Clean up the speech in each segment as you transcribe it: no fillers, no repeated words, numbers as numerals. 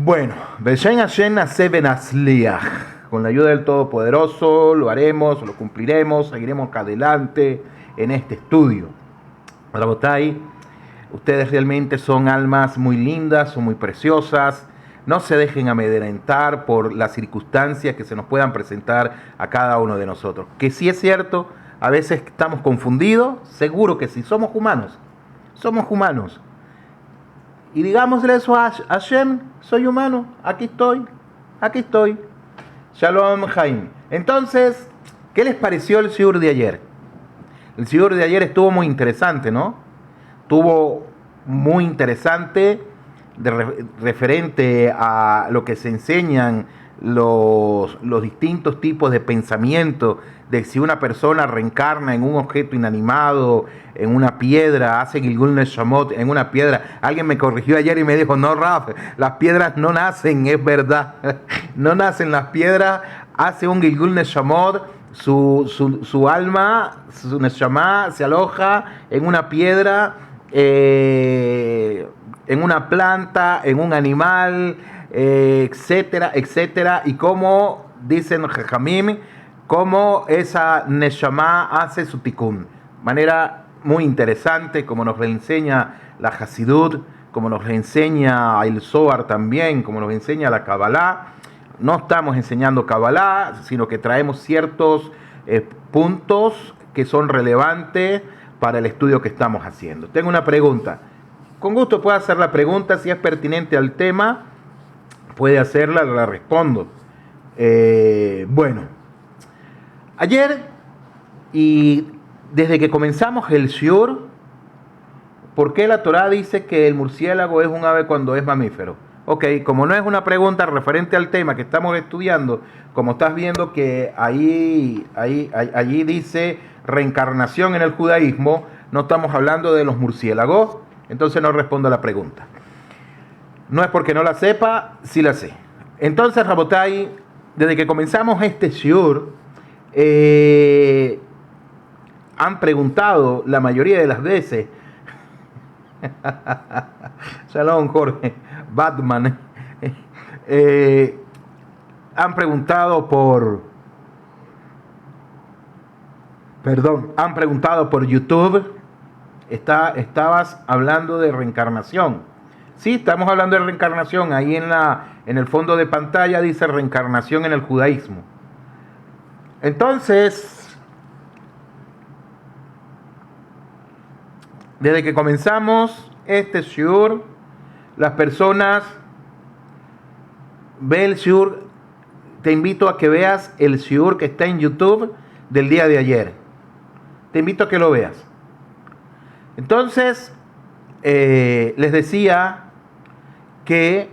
Bueno, Beshen Hashem Naseh Benazliach. Con la ayuda del Todopoderoso lo haremos, lo cumpliremos, seguiremos acá adelante en este estudio. Rabotai, ustedes realmente son almas muy lindas, son muy preciosas. No se dejen amedrentar por las circunstancias que se nos puedan presentar a cada uno de nosotros. Que sí es cierto, a veces estamos confundidos, seguro que sí, somos humanos. Somos humanos. Y digámosle eso a Hashem, soy humano, aquí estoy. Shalom Jaim. Entonces, ¿qué les pareció el shiur de ayer? El shiur de ayer estuvo muy interesante, ¿no? Estuvo muy interesante referente a lo que se enseñan los distintos tipos de pensamiento, de si una persona reencarna en un objeto inanimado, en una piedra, hace Gilgul Neshamot en una piedra. Alguien me corrigió ayer y me dijo, no, Raf, las piedras no nacen, es verdad. No nacen las piedras, hace un Gilgul Neshamot, su alma, su Neshama, se aloja en una piedra, en una planta, en un animal, etcétera, etcétera. Y como dicen los Jajamim, cómo esa Neshama hace su tikkun. Manera muy interesante, como nos enseña la Hasidut, como nos enseña el Zohar también, como nos enseña la Kabbalah. No estamos enseñando Kabbalah, sino que traemos ciertos puntos que son relevantes para el estudio que estamos haciendo. Tengo una pregunta. Con gusto puede hacer la pregunta, si es pertinente al tema, puede hacerla, la respondo. Bueno. Ayer, y desde que comenzamos el shiur, ¿por qué la Torá dice que el murciélago es un ave cuando es mamífero? Ok, como no es una pregunta referente al tema que estamos estudiando, como estás viendo que allí dice reencarnación en el judaísmo, no estamos hablando de los murciélagos, entonces no respondo a la pregunta. No es porque no la sepa, sí la sé. Entonces, Rabotai, desde que comenzamos este shiur, han preguntado la mayoría de las veces, Shalom Jorge, Batman, han preguntado por YouTube. Estabas hablando de reencarnación. Sí, estamos hablando de reencarnación. Ahí en el fondo de pantalla dice reencarnación en el judaísmo. Entonces, desde que comenzamos este shiur, las personas ven el shiur. Te invito a que veas el shiur que está en YouTube del día de ayer. Te invito a que lo veas. Entonces, les decía que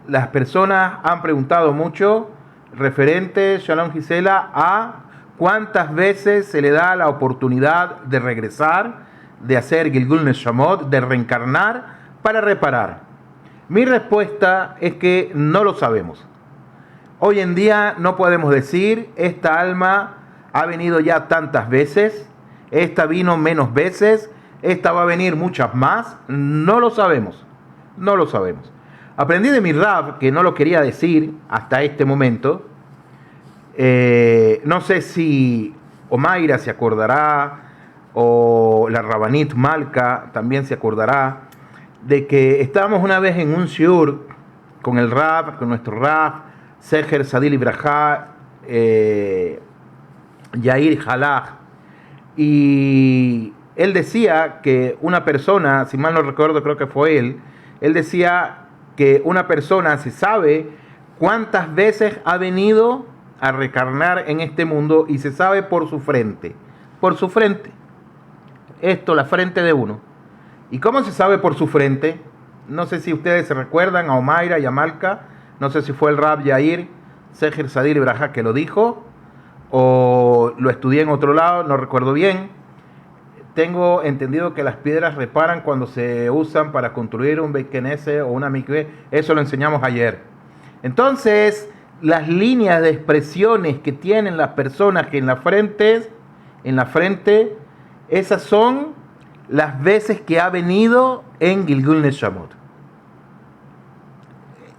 las personas han preguntado mucho referente, Shalom Gisela, a cuántas veces se le da la oportunidad de regresar, de hacer Gilgul Neshamot, de reencarnar para reparar. Mi respuesta es que no lo sabemos. Hoy en día no podemos decir, esta alma ha venido ya tantas veces, esta vino menos veces, esta va a venir muchas más. No lo sabemos, no lo sabemos. Aprendí de mi Rab, que no lo quería decir hasta este momento. No sé si Omaira se acordará, o la Rabanit Malka también se acordará, de que estábamos una vez en un shiur con el Rab, con nuestro Rab, Seher Sadil Ibrahá, Yair Halach, y él decía que una persona, si mal no recuerdo, creo que fue él decía que una persona se sabe cuántas veces ha venido a reencarnar en este mundo y se sabe por su frente. Por su frente. Esto, la frente de uno. ¿Y cómo se sabe por su frente? No sé si ustedes se recuerdan a Omaira y a Malka. No sé si fue el Rab Yair, Seher Sadil Ibrahá, que lo dijo, o lo estudié en otro lado, no recuerdo bien. Tengo entendido que las piedras reparan cuando se usan para construir un Beit Knesset o una mikveh. Eso lo enseñamos ayer. Entonces, las líneas de expresiones que tienen las personas que en la frente, esas son las veces que ha venido en Gilgul Neshamot.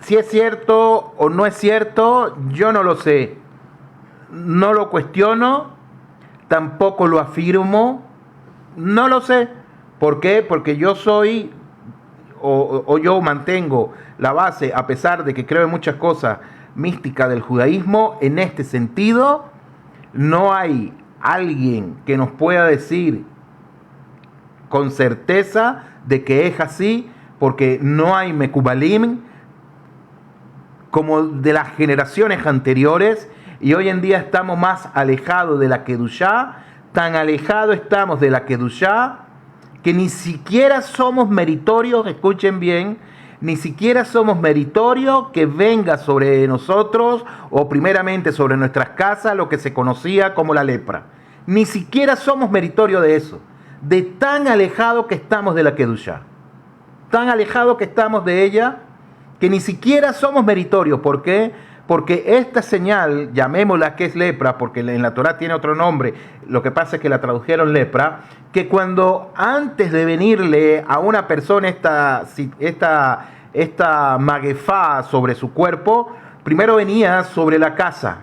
Si es cierto o no es cierto, yo no lo sé. No lo cuestiono, tampoco lo afirmo, no lo sé. ¿Por qué? Porque yo soy o yo mantengo la base, a pesar de que creo en muchas cosas místicas del judaísmo, en este sentido, no hay alguien que nos pueda decir con certeza de que es así, porque no hay mekubalim como de las generaciones anteriores, y hoy en día estamos más alejados de la Kedushá, tan alejados estamos de la Kedushá, que ni siquiera somos meritorios, escuchen bien, ni siquiera somos meritorios que venga sobre nosotros o primeramente sobre nuestras casas lo que se conocía como la lepra. Ni siquiera somos meritorios de eso, de tan alejado que estamos de la Kedushá, tan alejado que estamos de ella, que ni siquiera somos meritorios. ¿Por qué? Porque esta señal, llamémosla que es lepra, porque en la Torá tiene otro nombre, lo que pasa es que la tradujeron lepra, que cuando antes de venirle a una persona esta maguefá sobre su cuerpo, primero venía sobre la casa.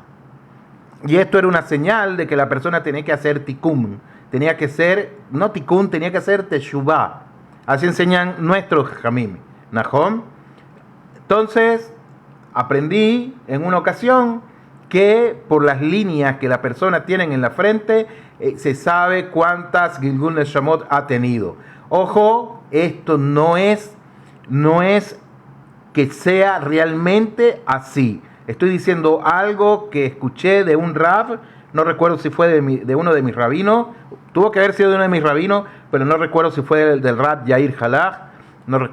Y esto era una señal de que la persona tenía que hacer tikkun, tenía que ser, no tikkun, tenía que hacer teshuvá. Así enseñan nuestros jamim, Nahom. Entonces, aprendí en una ocasión que por las líneas que la persona tiene en la frente, se sabe cuántas Gilgul Neshamot ha tenido. Ojo, esto no es que sea realmente así. Estoy diciendo algo que escuché de un rab, no recuerdo si fue de uno de mis rabinos, tuvo que haber sido de uno de mis rabinos, pero no recuerdo si fue del rab Yair Halach, no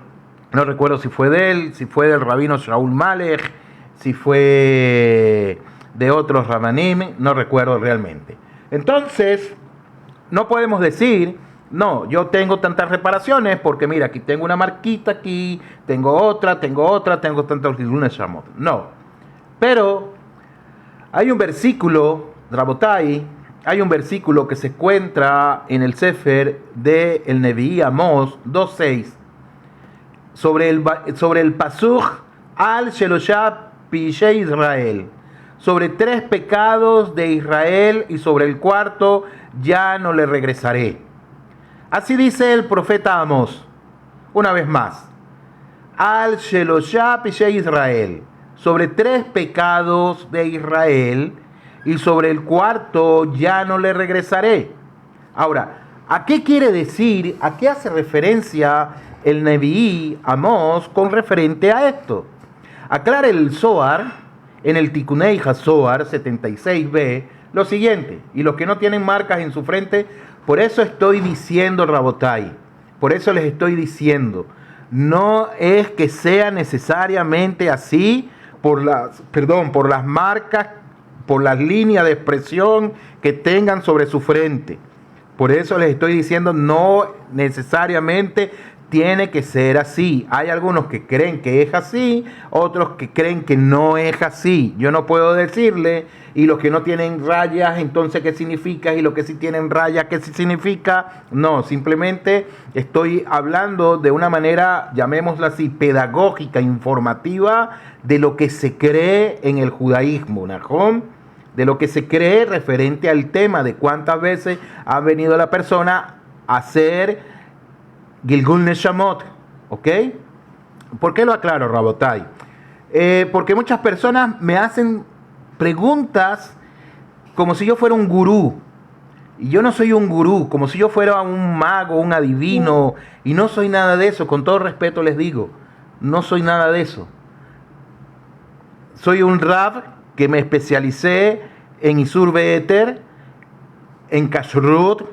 recuerdo si fue de él, si fue del rabino Shaul Malech, si fue de otros rabanim, no recuerdo realmente. Entonces, no podemos decir, no, yo tengo tantas reparaciones porque mira, aquí tengo una marquita, aquí tengo otra, tengo tantos lunes Shamot. No, pero hay un versículo, Rabotai, hay un versículo que se encuentra en el Sefer de el Neví Amós 2.6, sobre el Pasuj al Sheloshah Pishei Israel, sobre 3 pecados de Israel y sobre el cuarto ya no le regresaré. Así dice el profeta Amós, una vez más, al Sheloshah Pishei Israel, sobre 3 pecados de Israel y sobre el cuarto ya no le regresaré. Ahora, ¿a qué quiere decir, a qué hace referencia el Neví Amós con referente a esto? Aclara el Zohar en el Tikunei HaZohar 76b lo siguiente, y los que no tienen marcas en su frente, por eso estoy diciendo, Rabotai, por eso les estoy diciendo, no es que sea necesariamente así por las marcas, por las líneas de expresión que tengan sobre su frente. Por eso les estoy diciendo, no necesariamente tiene que ser así. Hay algunos que creen que es así, otros que creen que no es así. Yo no puedo decirle, y los que no tienen rayas, entonces ¿qué significa? Y los que sí tienen rayas, ¿qué significa? No, simplemente estoy hablando de una manera, llamémosla así, pedagógica, informativa, de lo que se cree en el judaísmo, ¿Nahom? De lo que se cree referente al tema de cuántas veces ha venido la persona a hacer Gilgul Neshamot, ¿ok? ¿Por qué lo aclaro, Rabotai? Porque muchas personas me hacen preguntas como si yo fuera un gurú. Y yo no soy un gurú, como si yo fuera un mago, un adivino. Y no soy nada de eso, con todo respeto les digo. No soy nada de eso. Soy un rab que me especialicé en Isur Be'eter, en Kashrut,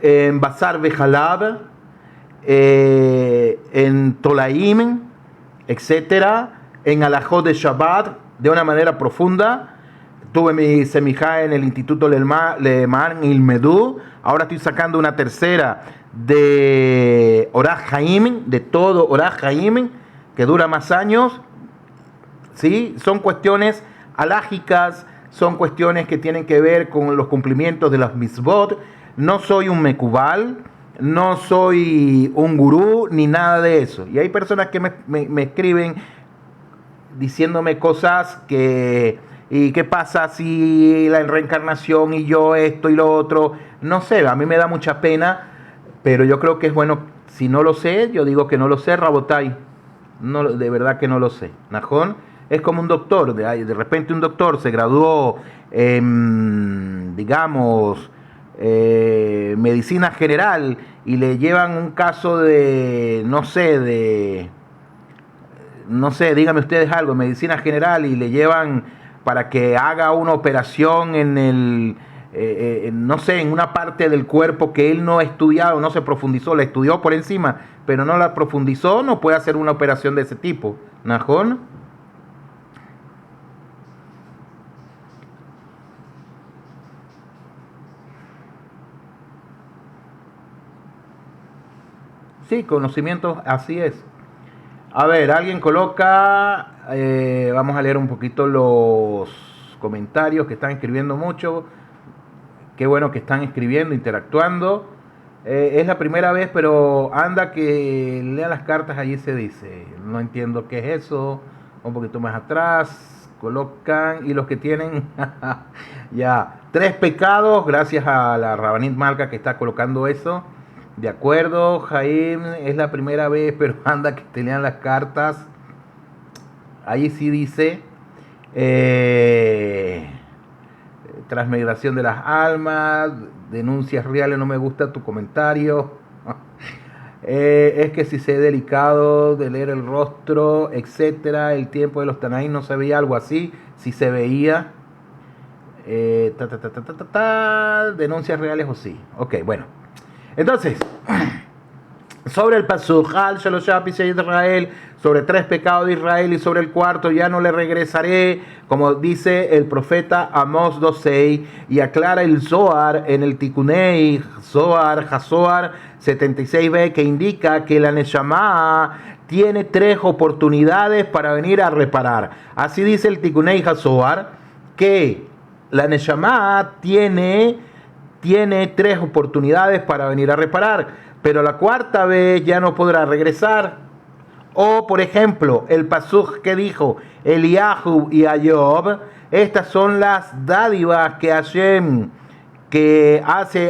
en Basar Behalab, en Tolaim, etcétera, en Alajot de Shabbat, de una manera profunda. Tuve mi semijá en el Instituto Leman Ilmedú. Ahora estoy sacando una tercera de Orach Haim, de todo Orach Haim, que dura más años. ¿Sí? Son cuestiones alágicas, son cuestiones que tienen que ver con los cumplimientos de las mitzvot. No soy un mekubal, no soy un gurú, ni nada de eso. Y hay personas que me escriben diciéndome cosas que, ¿y qué pasa si la reencarnación y yo esto y lo otro? No sé, a mí me da mucha pena, pero yo creo que es bueno, si no lo sé, yo digo que no lo sé, Rabotai. No, de verdad que no lo sé. Najón es como un doctor, de repente un doctor se graduó en, digamos, medicina general y le llevan un caso de, no sé, díganme ustedes algo, medicina general y le llevan para que haga una operación en no sé, en una parte del cuerpo que él no ha estudiado, no se profundizó, la estudió por encima, pero no la profundizó, no puede hacer una operación de ese tipo. ¿Najón? Sí, conocimientos, así es. A ver, alguien coloca, vamos a leer un poquito los comentarios que están escribiendo mucho. Qué bueno que están escribiendo, interactuando. Es la primera vez, pero anda que lea las cartas, allí se dice. No entiendo qué es eso. Un poquito más atrás, colocan, y los que tienen, ya, 3 pecados, gracias a la Rabanit Malca que está colocando eso. De acuerdo, Jaim, es la primera vez, pero anda que te lean las cartas. Ahí sí dice, transmigración de las almas, denuncias reales, no me gusta tu comentario. Es que si sé delicado de leer el rostro, etcétera, el tiempo de los Tanaín no se veía algo así, si se veía. Denuncias reales o sí. Ok, bueno. Entonces, sobre el Pasuk, al Shaloshapis de Israel, sobre 3 pecados de Israel y sobre el cuarto ya no le regresaré, como dice el profeta Amós 2.6, y aclara el Zohar en el Tikunei, Zohar, Hazohar 76b, que indica que la Neshama tiene 3 oportunidades para venir a reparar. Así dice el Tikunei Hazohar, que la Neshama tiene 3 oportunidades para venir a reparar, pero la cuarta vez ya no podrá regresar. O, por ejemplo, el pasuk que dijo Eliahu y Ayob, estas son las dádivas que hace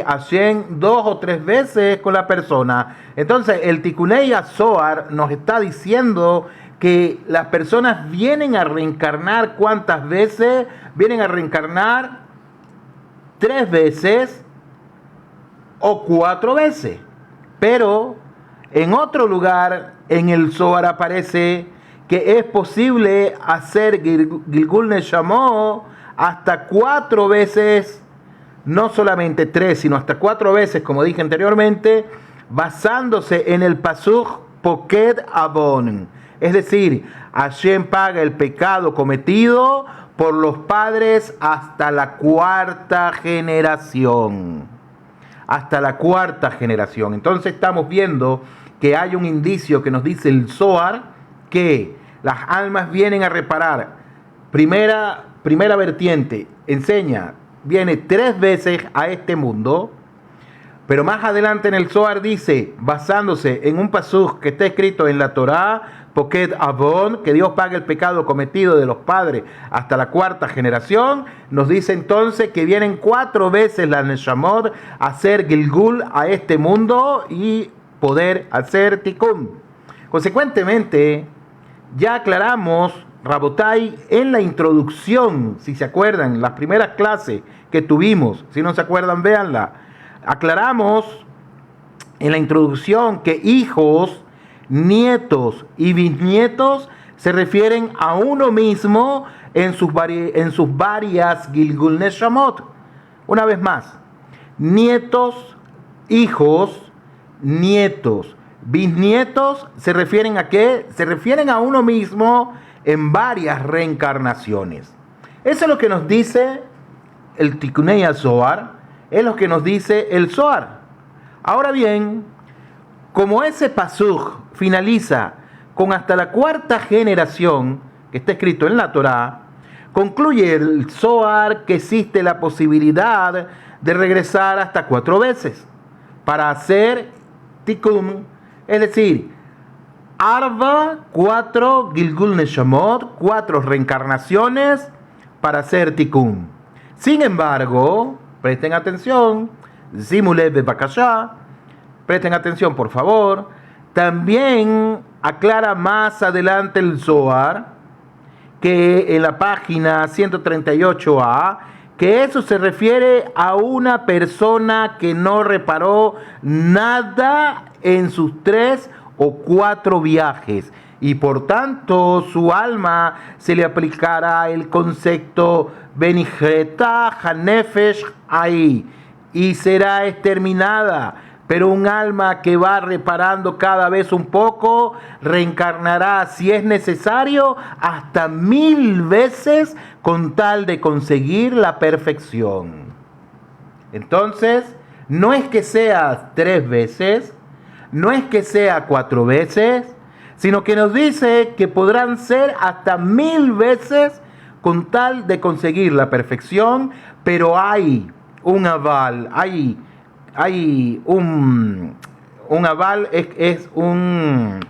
Hashem 2 o 3 veces con la persona. Entonces, el Tikunei Zohar nos está diciendo que las personas vienen a reencarnar, ¿cuántas veces? Vienen a reencarnar 3 veces o 4 veces. Pero en otro lugar, en el Zohar aparece que es posible hacer Gilgul Neshamot hasta 4 veces, no solamente 3, sino hasta 4 veces, como dije anteriormente, basándose en el Pasuk Poked Avon. Es decir, Hashem paga el pecado cometido por los padres hasta la 4ª generación. Hasta la 4ª generación. Entonces estamos viendo que hay un indicio que nos dice el Zohar que las almas vienen a reparar. Primera vertiente, enseña, viene 3 veces a este mundo, pero más adelante en el Zohar dice, basándose en un pasuk que está escrito en la Torá, Poked Avon, que Dios paga el pecado cometido de los padres hasta la 4ª generación, nos dice entonces que vienen 4 veces la Neshamot a hacer Gilgul a este mundo y poder hacer Tikkun. Consecuentemente, ya aclaramos, Rabotai, en la introducción, si se acuerdan, las primeras clases que tuvimos, si no se acuerdan, véanla, aclaramos en la introducción que hijos, nietos y bisnietos se refieren a uno mismo en sus varias Gilgul Neshamot. Una vez más, nietos, hijos, nietos, bisnietos, ¿se refieren a qué? Se refieren a uno mismo en varias reencarnaciones. Eso es lo que nos dice el Tikunei Zohar, es lo que nos dice el Zohar. Ahora bien, como ese pasuk finaliza con hasta la 4ª generación, que está escrito en la Torá, concluye el Zohar que existe la posibilidad de regresar hasta 4 veces para hacer Tikkun, es decir, Arba, 4 Gilgul Neshamot, 4 reencarnaciones para hacer tikkun. Sin embargo, presten atención, Simulev de Bakashá, presten atención por favor, también aclara más adelante el Zohar, que en la página 138a, que eso se refiere a una persona que no reparó nada en sus 3 o 4 viajes y por tanto su alma se le aplicará el concepto Benigreta Hanefesh ahí y será exterminada. Pero un alma que va reparando cada vez un poco, reencarnará, si es necesario, hasta 1000 veces con tal de conseguir la perfección. Entonces, no es que sea 3 veces, no es que sea 4 veces, sino que nos dice que podrán ser hasta 1000 veces con tal de conseguir la perfección, pero hay un aval, hay un aval, es un,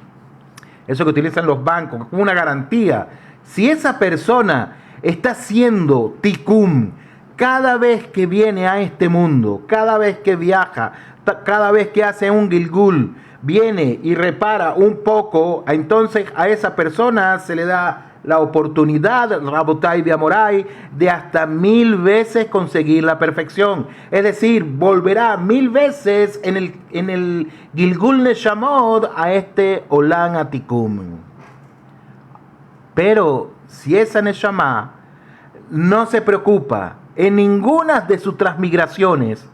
eso que utilizan los bancos, una garantía. Si esa persona está haciendo tikkun cada vez que viene a este mundo, cada vez que viaja, cada vez que hace un gilgul, viene y repara un poco, entonces a esa persona se le da la oportunidad, Rabotai de Amorai, de hasta 1000 veces conseguir la perfección. Es decir, volverá 1000 veces en el Gilgul Neshamot a este Olam Atikum. Pero si esa Neshama no se preocupa en ninguna de sus transmigraciones,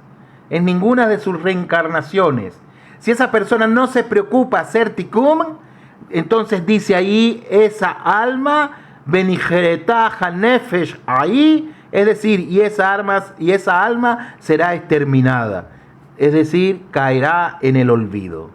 en ninguna de sus reencarnaciones, si esa persona no se preocupa hacer tikkun, entonces dice ahí, esa alma, Benigreta Hanefesh ahí, es decir, y esa alma será exterminada, es decir, caerá en el olvido.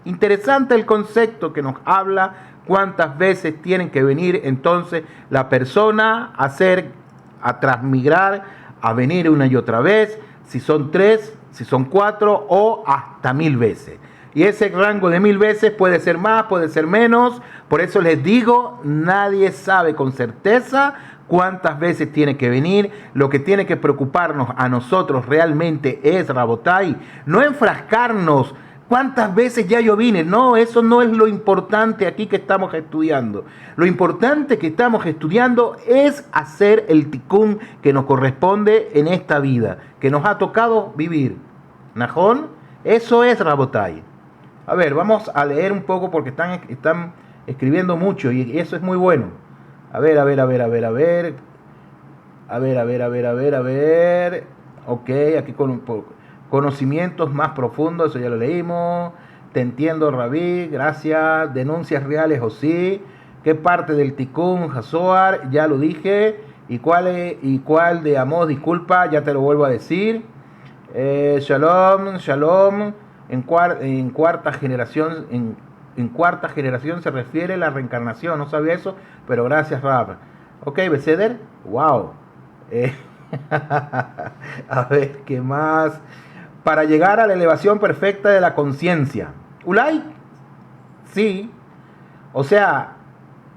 Interesante el concepto que nos habla, cuántas veces tienen que venir entonces la persona a transmigrar, a venir una y otra vez, si son 3, si son 4 o hasta 1000 veces. Y ese rango de 1000 veces puede ser más, puede ser menos. Por eso les digo, nadie sabe con certeza cuántas veces tiene que venir. Lo que tiene que preocuparnos a nosotros realmente es, Rabotai, no enfrascarnos cuántas veces ya yo vine. No, eso no es lo importante aquí que estamos estudiando. Lo importante que estamos estudiando es hacer el tikkun que nos corresponde en esta vida, que nos ha tocado vivir. ¿Najón? Eso es, Rabotai. A ver, vamos a leer un poco porque están escribiendo mucho y eso es muy bueno. A ver. Ok, aquí con conocimientos más profundos, eso ya lo leímos. Te entiendo, Rabí, gracias. Denuncias reales o sí. ¿Qué parte del tikkun Hazoar? Ya lo dije. ¿Y cuál de Amós? Disculpa, ya te lo vuelvo a decir. Shalom. En cuarta generación se refiere a la reencarnación. No sabía eso, pero gracias, Rab. Ok, Beseder. Wow. A ver, ¿qué más? Para llegar a la elevación perfecta de la conciencia. Ulay, sí. O sea,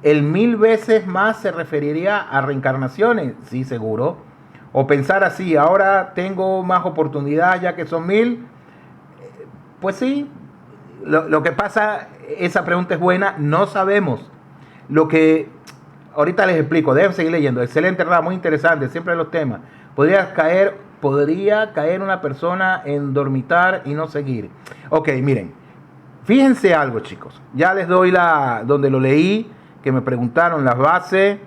el 1000 veces más se referiría a reencarnaciones. Sí, seguro. O pensar así, ahora tengo más oportunidad ya que son 1000. Pues sí, lo que pasa, esa pregunta es buena, no sabemos. Lo que, ahorita les explico, deben seguir leyendo. Excelente, Rab, muy interesante, siempre los temas. Podría caer una persona en dormitar y no seguir. Ok, miren, fíjense algo, chicos. Ya les doy donde lo leí, que me preguntaron las bases.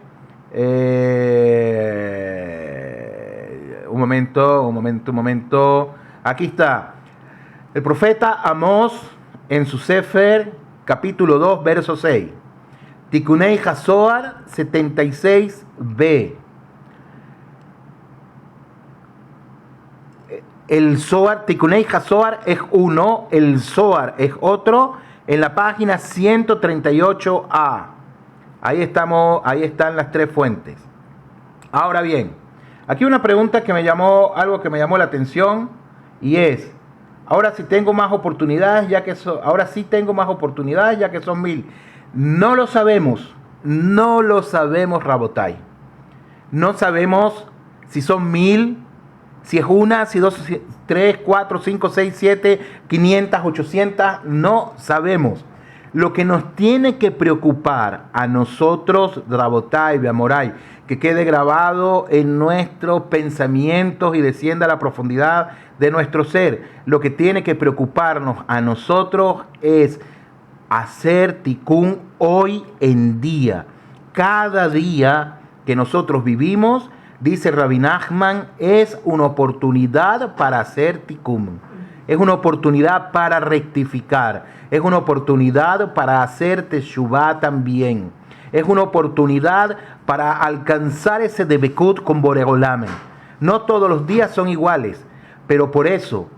Un momento. Aquí está. El profeta Amós en su Sefer, capítulo 2, verso 6. Tikkunei Hazoar 76b. El Zohar, Tikkunei Hazoar es uno, el Zohar es otro, en la página 138a. Ahí están las 3 fuentes. Ahora bien, aquí una pregunta algo que me llamó la atención, y es, Ahora sí tengo más oportunidades, ahora sí tengo más oportunidades, ya que son 1000. No lo sabemos, no lo sabemos, Rabotai. No sabemos si son 1000, si es una, si dos, si 3, 4, 5, 6, 7, 500, 800, no sabemos. Lo que nos tiene que preocupar a nosotros, Rabotai, Beamoray, que quede grabado en nuestros pensamientos y descienda a la profundidad de nuestro ser. Lo que tiene que preocuparnos a nosotros es hacer tikkun hoy en día. Cada día que nosotros vivimos, dice Rabbi Nachman, es una oportunidad para hacer tikkun. Es una oportunidad para rectificar. Es una oportunidad para hacer teshuvá también. Es una oportunidad para alcanzar ese debekut con Borei Olam. No todos los días son iguales, pero por eso,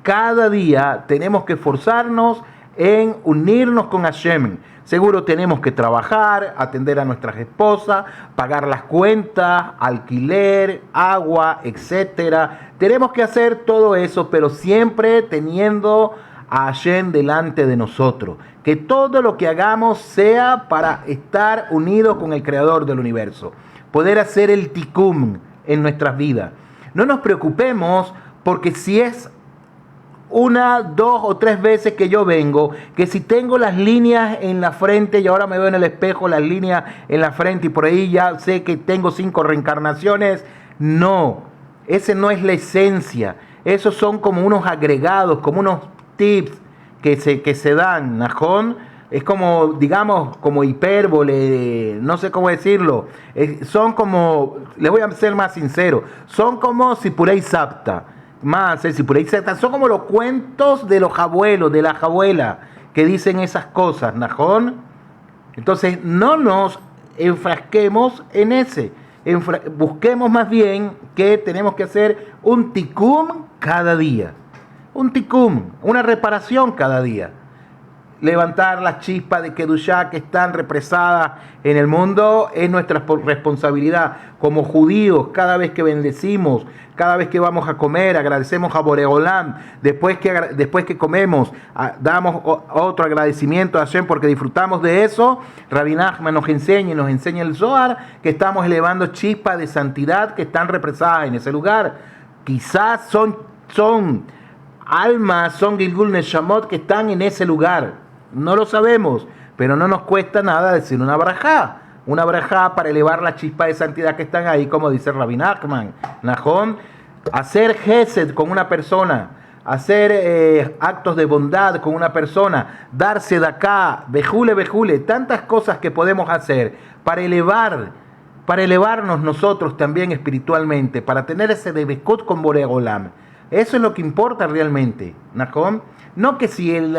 cada día tenemos que esforzarnos en unirnos con Hashem. Seguro tenemos que trabajar, atender a nuestras esposas, pagar las cuentas, alquiler, agua, etcétera. Tenemos que hacer todo eso, pero siempre teniendo a Hashem delante de nosotros. Que todo lo que hagamos sea para estar unidos con el Creador del universo. Poder hacer el tikkun en nuestras vidas. No nos preocupemos porque si es 1, 2 o 3 veces que yo vengo, que si tengo las líneas en la frente y ahora me veo en el espejo las líneas en la frente y por ahí ya sé que tengo 5 reencarnaciones, no, ese no es la esencia. Esos son como unos agregados, como unos tips que se dan, Najón. Es como, digamos, como hipérbole, no sé cómo decirlo. Son como, les voy a ser más sincero, son como Sipurei Sapta. Son como los cuentos de los abuelos, de las abuelas, que dicen esas cosas, Najón. Entonces, no nos enfrasquemos en ese. Busquemos más bien que tenemos que hacer un tikkun cada día. Un tikkun, una reparación cada día. Levantar las chispas de Kedushá que están represadas en el mundo es nuestra responsabilidad. Como judíos, cada vez que bendecimos, cada vez que vamos a comer, agradecemos a Borei Olam. Después que comemos, damos otro agradecimiento a Hashem porque disfrutamos de eso. Rabbi Nachman nos enseña el Zohar, que estamos elevando chispas de santidad que están represadas en ese lugar. Quizás son almas, son Gilgul Neshamot que están en ese lugar. No lo sabemos, pero no nos cuesta nada decir una brajá. Una brajá para elevar la chispa de santidad que están ahí, como dice Rabbi Nachman. Najón, hacer gesed con una persona, hacer actos de bondad con una persona, darse de acá, bejule, tantas cosas que podemos hacer para elevarnos nosotros también espiritualmente, para tener ese debekut con Borei Olam. Eso es lo que importa realmente, Najón. No que si el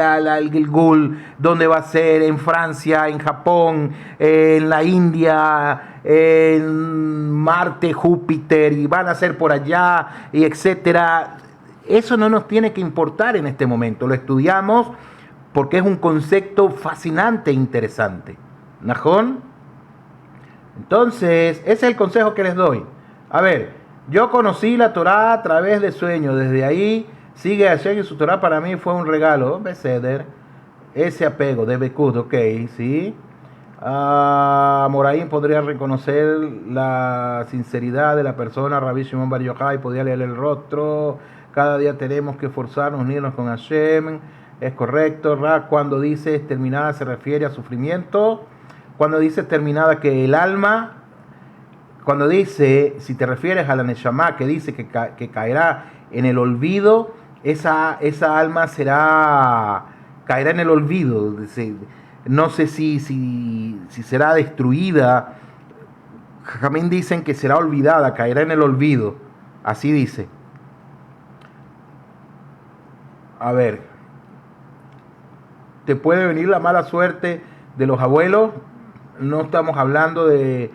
Gilgul, donde va a ser, en Francia, en Japón, en la India, en Marte, Júpiter, y van a ser por allá, y etcétera. Eso no nos tiene que importar en este momento. Lo estudiamos porque es un concepto fascinante e interesante. ¿Najón? Entonces, ese es el consejo que les doy. A ver, yo conocí la Torá a través de sueños. Desde ahí sigue Hashem y su Torah para mí fue un regalo. Beseder, ese apego de Bekut, ok, sí. Moraín podría reconocer la sinceridad de la persona. Rabbi Shimon Bar Yochai podía leer el rostro. Cada día tenemos que esforzarnos, unirnos con Hashem. Es correcto. Cuando dice terminada se refiere a sufrimiento. Cuando dice terminada que el alma, cuando dice, si te refieres a la Neshama que dice que caerá en el olvido, esa alma caerá en el olvido. No sé si será destruida. También dicen que será olvidada, caerá en el olvido. Así dice. A ver, ¿te puede venir la mala suerte de los abuelos? No estamos hablando de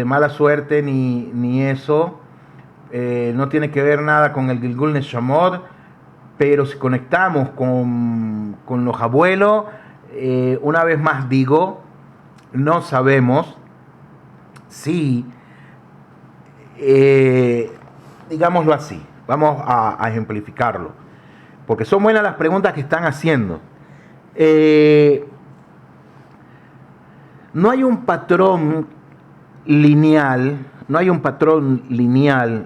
mala suerte ni eso. No tiene que ver nada con el Gilgul Neshamot. Pero si conectamos con los abuelos, una vez más digo, no sabemos si, digámoslo así, vamos a ejemplificarlo. porque son buenas las preguntas que están haciendo. No hay un patrón lineal,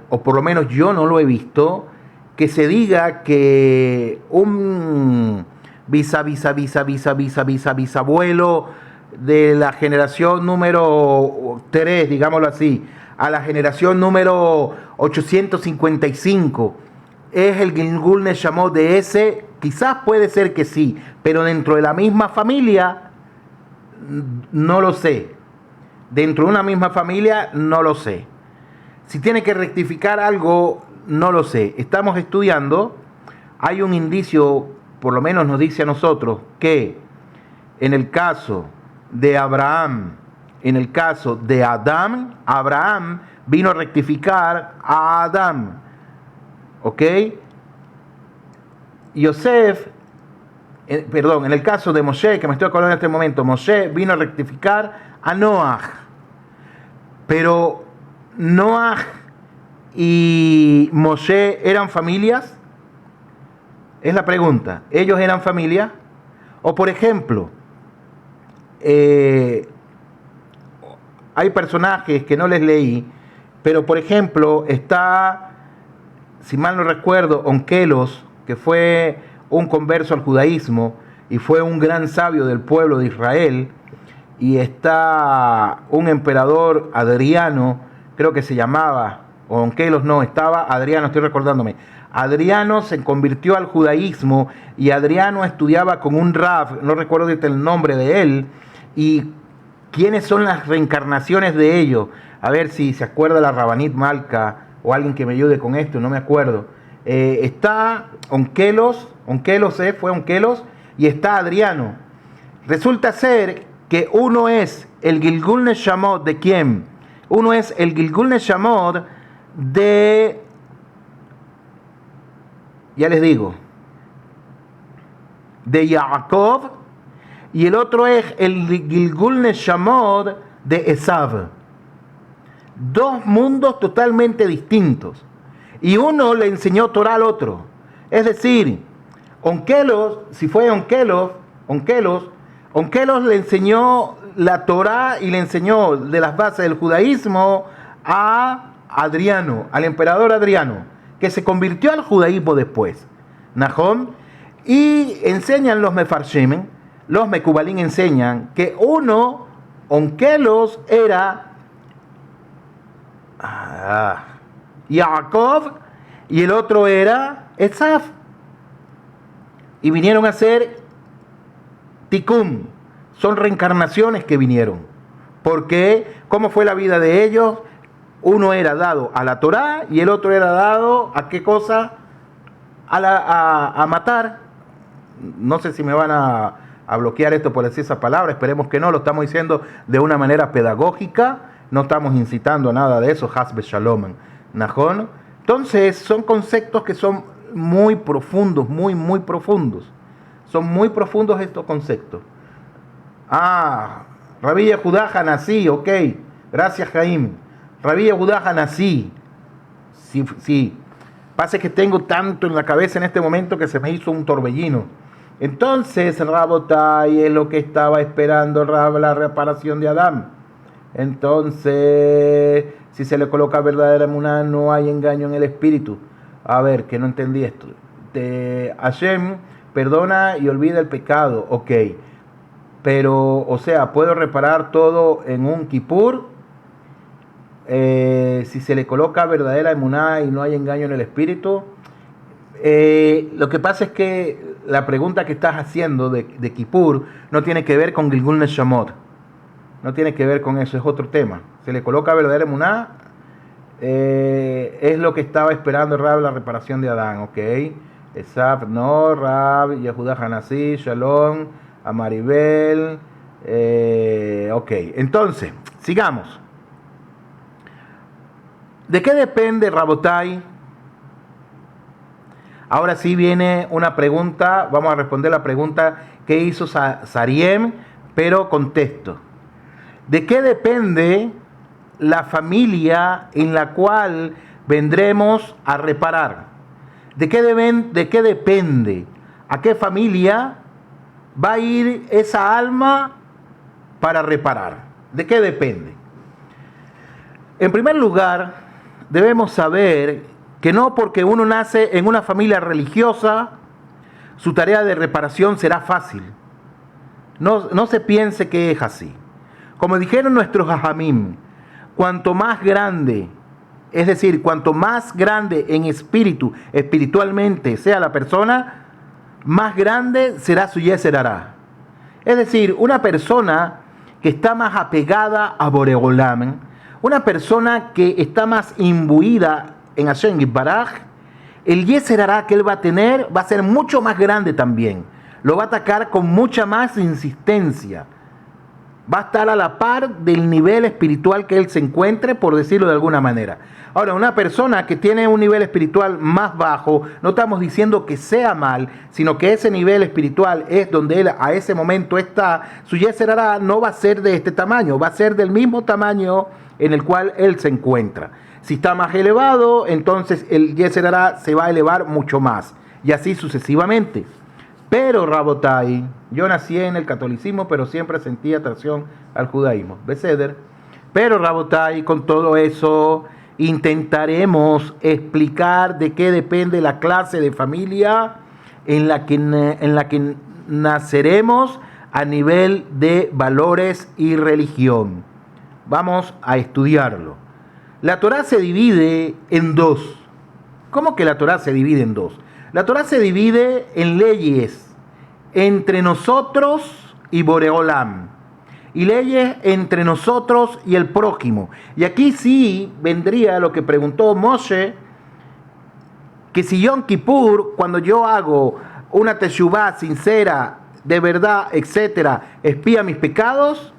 o por lo menos yo no lo he visto, que se diga que un bisabuelo de la generación número 3, digámoslo así, a la generación número 855, es el Gilgul Neshamot de ese. Quizás puede ser que sí, pero dentro de la misma familia, no lo sé. Dentro de una misma familia, no lo sé. Si tiene que rectificar algo, no lo sé. Estamos estudiando, hay un indicio, por lo menos nos dice a nosotros, que en el caso de Abraham, en el caso de Adán, Abraham vino a rectificar a Adán. ¿Ok? Yosef, en el caso de Moshe, que me estoy acordando en este momento, Moshe vino a rectificar a Noaj. Pero Noaj y Moshe eran familias. Es la pregunta. ¿Ellos eran familia? O por ejemplo, hay personajes que no les leí, pero por ejemplo está, si mal no recuerdo, Onkelos, que fue un converso al judaísmo y fue un gran sabio del pueblo de Israel, y está un emperador Adriano, creo que se llamaba, o Onkelos no, estaba Adriano, estoy recordándome. Adriano se convirtió al judaísmo y Adriano estudiaba con un Rav, no recuerdo el nombre de él, y quiénes son las reencarnaciones de ellos. A ver si se acuerda la Rabanit Malka o alguien que me ayude con esto, no me acuerdo. Está Onkelos, fue Onkelos, y está Adriano. Resulta ser que uno es el Gilgul Neshamot de quién? Uno es el Gilgul Neshamot de, ya les digo, de Jacob, y el otro es el Gilgul Neshamot de Esav. Dos mundos totalmente distintos. Y uno le enseñó Torah al otro. Es decir, Onkelos, si fue Onkelos le enseñó la Torah y le enseñó de las bases del judaísmo a Adriano, al emperador Adriano, que se convirtió al judaísmo después. Nahom. Y enseñan los Mefarshim, los Mekubalín enseñan que uno, Onkelos, era Jacob y el otro era Esav. Y vinieron a ser Tikkun. Son reencarnaciones que vinieron. Porque, ¿cómo fue la vida de ellos? Uno era dado a la Torá y el otro era dado a qué cosa? A matar. No sé si me van a bloquear esto por decir esa palabra. Esperemos que no. Lo estamos diciendo de una manera pedagógica. No estamos incitando a nada de eso. Hasbe Shalom. Najón. Entonces, son conceptos que son muy profundos, muy profundos. Son muy profundos estos conceptos. Rabbi Yehudá Hanasí, ok. Gracias, Jaime. Rabbi Yehudá Hanasí. Sí. Pasa que tengo tanto en la cabeza en este momento que se me hizo un torbellino. Entonces, Rabotai es lo que estaba esperando la reparación de Adán. Entonces, si se le coloca verdadera emuná, no hay engaño en el espíritu. A ver, que no entendí esto. Hashem perdona y olvida el pecado, ok. Pero, o sea, ¿puedo reparar todo en un Kippur? Si se le coloca verdadera emuná y no hay engaño en el espíritu. Lo que pasa es que la pregunta que estás haciendo de Kippur no tiene que ver con Gilgul Neshamot. No tiene que ver con eso, es otro tema. Se le coloca verdadera emuná, es lo que estaba esperando Rab, la reparación de Adán, ok. Esaf, no, Rab, Yehudá Hanasí, Shalom, Amaribel, ok. Entonces, sigamos. ¿De qué depende, Rabotai? Ahora sí viene una pregunta, vamos a responder la pregunta que hizo Sariem, pero con texto. ¿De qué depende la familia en la cual vendremos a reparar? ¿De qué depende? ¿A qué familia va a ir esa alma para reparar? ¿De qué depende? En primer lugar, debemos saber que no porque uno nace en una familia religiosa, su tarea de reparación será fácil. No se piense que es así. Como dijeron nuestros hajamim, cuanto más grande, es decir, cuanto más grande en espíritu, espiritualmente sea la persona, más grande será su Yeser Hará. Es decir, una persona que está más apegada a Boreolam, una persona que está más imbuida en Hashem Yitbaraj, el Yeser Hará que él va a tener va a ser mucho más grande también. Lo va a atacar con mucha más insistencia. Va a estar a la par del nivel espiritual que él se encuentre, por decirlo de alguna manera. Ahora, una persona que tiene un nivel espiritual más bajo, no estamos diciendo que sea mal, sino que ese nivel espiritual es donde él a ese momento está, su Yeser Hará no va a ser de este tamaño, va a ser del mismo tamaño en el cual él se encuentra. Si está más elevado, entonces el Yeser Hará se va a elevar mucho más, y así sucesivamente. Pero, Rabotai, yo nací en el catolicismo, pero siempre sentí atracción al judaísmo. Beseder. Pero, Rabotai, con todo eso, intentaremos explicar de qué depende la clase de familia en la que naceremos a nivel de valores y religión. Vamos a estudiarlo. La Torá se divide en dos. ¿Cómo que la Torá se divide en dos? La Torá se divide en leyes entre nosotros y Boreolam, y leyes entre nosotros y el prójimo. Y aquí sí vendría lo que preguntó Moshe, que si Yom Kippur, cuando yo hago una teshuvá sincera, de verdad, etcétera, expía mis pecados,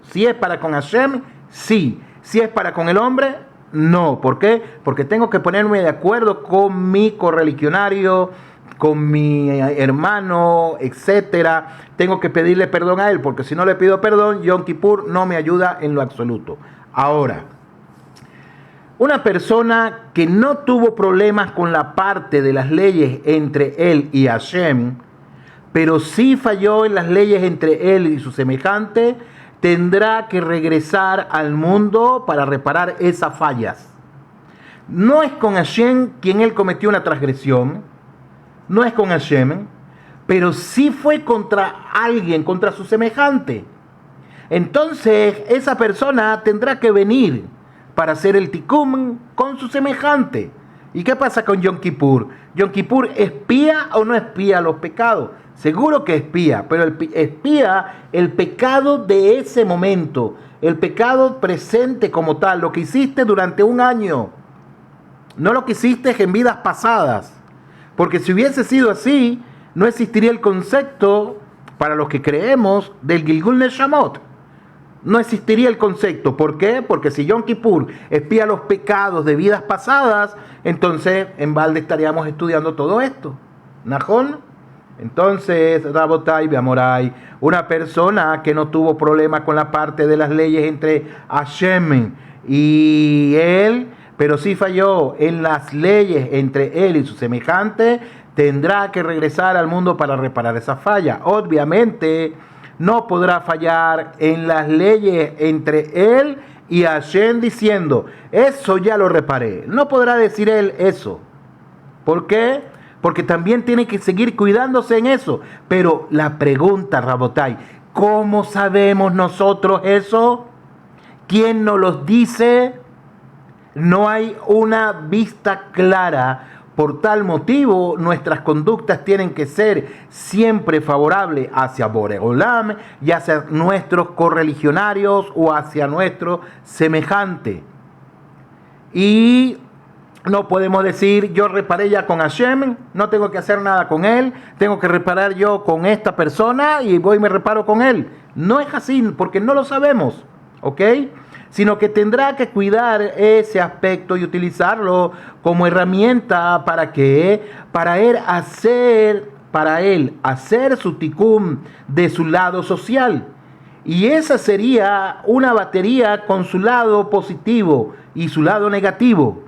si es para con Hashem, sí. Si es para con el hombre, no. ¿Por qué? Porque tengo que ponerme de acuerdo con mi correligionario, con mi hermano, etcétera. Tengo que pedirle perdón a él, porque si no le pido perdón, Yom Kippur no me ayuda en lo absoluto. Ahora, una persona que no tuvo problemas con la parte de las leyes entre él y Hashem, pero sí falló en las leyes entre él y su semejante, tendrá que regresar al mundo para reparar esas fallas. No es con Hashem quien él cometió una transgresión, no es con Hashem, pero sí fue contra alguien, contra su semejante. Entonces, esa persona tendrá que venir para hacer el tikkun con su semejante. ¿Y qué pasa con Yom Kippur? ¿Yom Kippur expía o no expía los pecados? Seguro que expía, pero expía el pecado de ese momento, el pecado presente como tal, lo que hiciste durante un año, no lo que hiciste en vidas pasadas. Porque si hubiese sido así, no existiría el concepto, para los que creemos, del Gilgul Neshamot. No existiría el concepto. ¿Por qué? Porque si Yom Kippur expía los pecados de vidas pasadas, entonces en balde estaríamos estudiando todo esto. ¿Najón? Entonces, Rabotai, Beamorai, una persona que no tuvo problema con la parte de las leyes entre Hashem y él, pero sí falló en las leyes entre él y su semejante, tendrá que regresar al mundo para reparar esa falla. Obviamente, no podrá fallar en las leyes entre él y Hashem diciendo, eso ya lo reparé. No podrá decir él eso. ¿Por qué? Porque también tiene que seguir cuidándose en eso. Pero la pregunta, Rabotai, ¿cómo sabemos nosotros eso? ¿Quién nos lo dice? No hay una vista clara. Por tal motivo, nuestras conductas tienen que ser siempre favorables hacia Boreolam y hacia nuestros correligionarios o hacia nuestro semejante. Y no podemos decir, yo reparé ya con Hashem, no tengo que hacer nada con él, tengo que reparar yo con esta persona y voy y me reparo con él. No es así, porque no lo sabemos, ¿ok? Sino que tendrá que cuidar ese aspecto y utilizarlo como herramienta para que, para él hacer su tikkun de su lado social. Y esa sería una batería con su lado positivo y su lado negativo.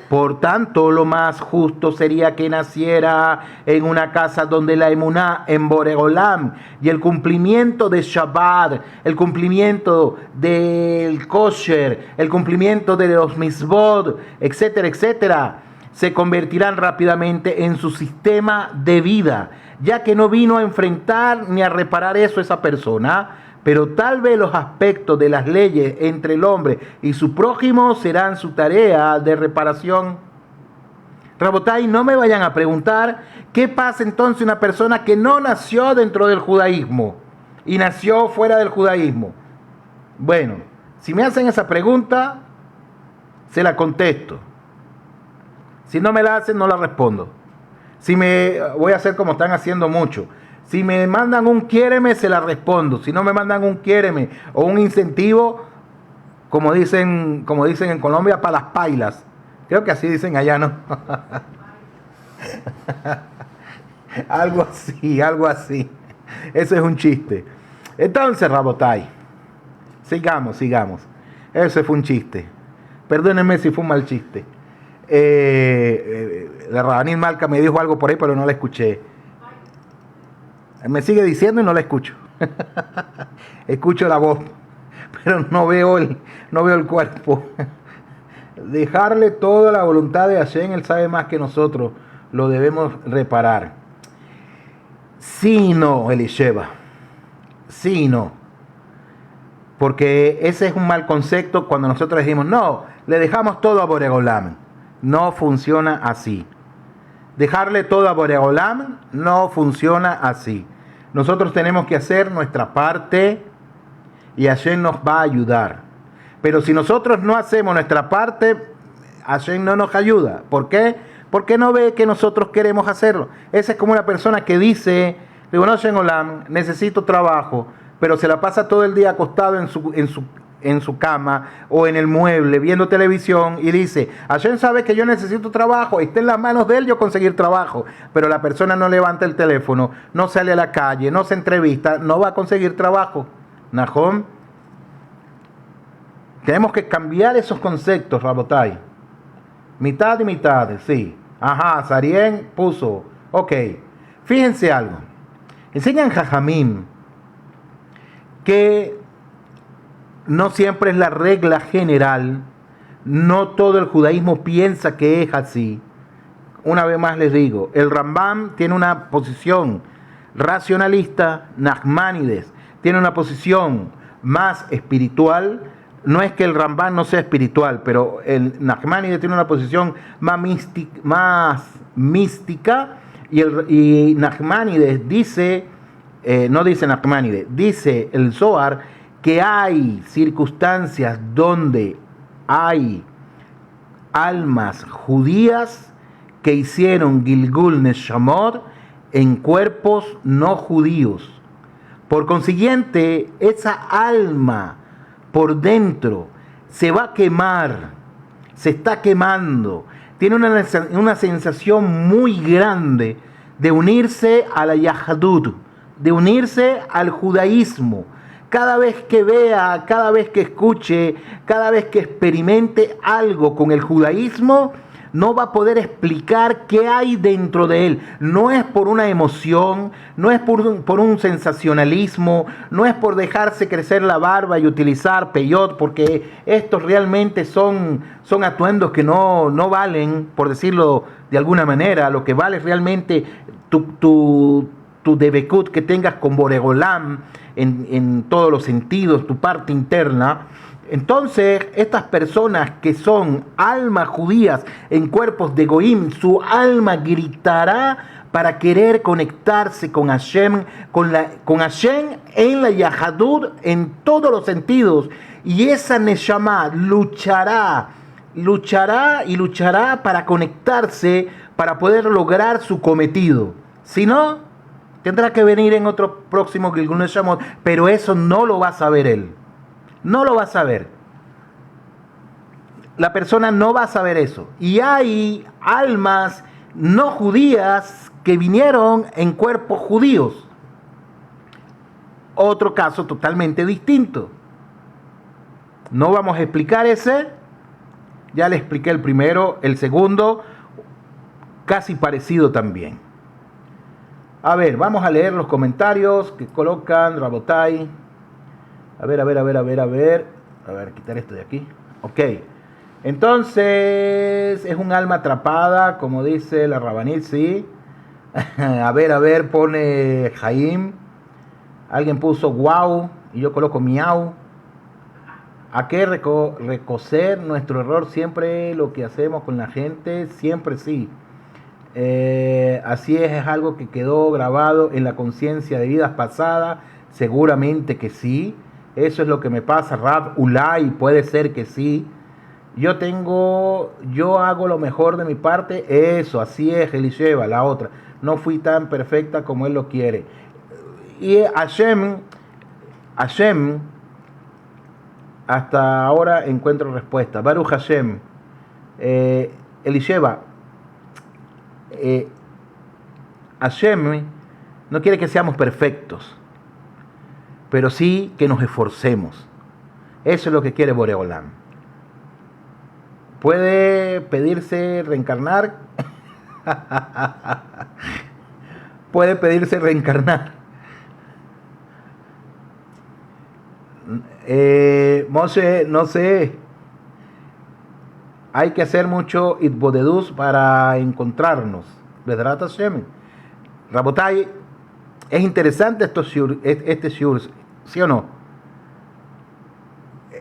Por tanto, lo más justo sería que naciera en una casa donde la emuná en Boreolam y el cumplimiento de Shabbat, el cumplimiento del kosher, el cumplimiento de los mitzvot, etcétera, etcétera, se convertirán rápidamente en su sistema de vida, ya que no vino a enfrentar ni a reparar eso esa persona. Pero tal vez los aspectos de las leyes entre el hombre y su prójimo serán su tarea de reparación. Rabotai, no me vayan a preguntar qué pasa entonces una persona que no nació dentro del judaísmo y nació fuera del judaísmo. Bueno, si me hacen esa pregunta, se la contesto. Si no me la hacen, no la respondo. Voy a hacer como están haciendo mucho. Si me mandan un quiéreme, se la respondo. Si no me mandan un quiéreme o un incentivo, como dicen en Colombia, para las pailas. Creo que así dicen allá, ¿no? Algo así. Ese es un chiste. Entonces, Rabotai, sigamos. Ese fue un chiste. Perdónenme si fue un mal chiste. La Rabanil Malca me dijo algo por ahí, pero no la escuché. Me sigue diciendo y no la escucho. Escucho la voz, pero no veo el cuerpo. Dejarle toda la voluntad de Hashem, Él sabe más que nosotros, lo debemos reparar. Sí, no, Elisheva. Sí, no. Porque ese es un mal concepto cuando nosotros decimos, no, le dejamos todo a Boreolam. No funciona así. Dejarle todo a Boreolam no funciona así. Nosotros tenemos que hacer nuestra parte y Hashem nos va a ayudar. Pero si nosotros no hacemos nuestra parte, Hashem no nos ayuda. ¿Por qué? Porque no ve que nosotros queremos hacerlo. Esa es como una persona que dice, digo, no, Hashem Olam, necesito trabajo, pero se la pasa todo el día acostado en su cama o en el mueble viendo televisión y dice, Hashem sabe que yo necesito trabajo, está en las manos de él yo conseguir trabajo, pero la persona no levanta el teléfono, no sale a la calle, no se entrevista, no va a conseguir trabajo. Nahom, tenemos que cambiar esos conceptos, Rabotai. Mitad y mitad, sí. Ajá, Sarien puso, ok. Fíjense algo, enseñan Jajamim que no siempre es la regla general, no todo el judaísmo piensa que es así. Una vez más les digo, el Rambam tiene una posición racionalista, Nachmanides tiene una posición más espiritual. No es que el Rambam no sea espiritual, pero el Nachmanides tiene una posición más mística y Nachmanides dice, no dice Nachmanides, dice el Zohar, que hay circunstancias donde hay almas judías que hicieron Gilgul Neshamot en cuerpos no judíos. Por consiguiente, esa alma por dentro se va a quemar, se está quemando, tiene una sensación muy grande de unirse a la Yahadut, de unirse al judaísmo. Cada vez que vea, cada vez que escuche, cada vez que experimente algo con el judaísmo, no va a poder explicar qué hay dentro de él. No es por una emoción, no es por un sensacionalismo, no es por dejarse crecer la barba y utilizar peyot, porque estos realmente son atuendos que no valen, por decirlo de alguna manera. Lo que vale realmente tu debekut que tengas con Boreolam en todos los sentidos, tu parte interna. Entonces, estas personas que son almas judías en cuerpos de Goim, su alma gritará para querer conectarse con Hashem, con Hashem en la Yahadut en todos los sentidos. Y esa Neshama luchará para conectarse, para poder lograr su cometido. Si no, tendrá que venir en otro próximo Gilgul Neshamot, pero eso no lo va a saber él. No lo va a saber. La persona no va a saber eso. Y hay almas no judías que vinieron en cuerpos judíos. Otro caso totalmente distinto. No vamos a explicar ese. Ya le expliqué el primero, el segundo, casi parecido también. A ver, vamos a leer los comentarios que colocan Rabotai. A ver, quitar esto de aquí. Ok. Entonces, es un alma atrapada, como dice la Rabanit, sí. A ver, pone Jaim. Alguien puso wow y yo coloco miau. ¿A qué recocer nuestro error? Siempre lo que hacemos con la gente, siempre sí. Así es algo que quedó grabado en la conciencia de vidas pasadas, seguramente que sí. Eso es lo que me pasa, Rab Ulay, puede ser que sí. Yo hago lo mejor de mi parte, eso, así es, Elisheva, la otra. No fui tan perfecta como él lo quiere. Y Hashem, hasta ahora encuentro respuesta. Baruch Hashem, Elisheva, Hashem no quiere que seamos perfectos, pero sí que nos esforcemos. Eso es lo que quiere Boreolam. ¿Puede pedirse reencarnar? Puede pedirse reencarnar. Moshe, no sé. Hay que hacer mucho itbodedus para encontrarnos. ¿Verdad, Hashem? Rabotai, es interesante este shiur, ¿sí o no?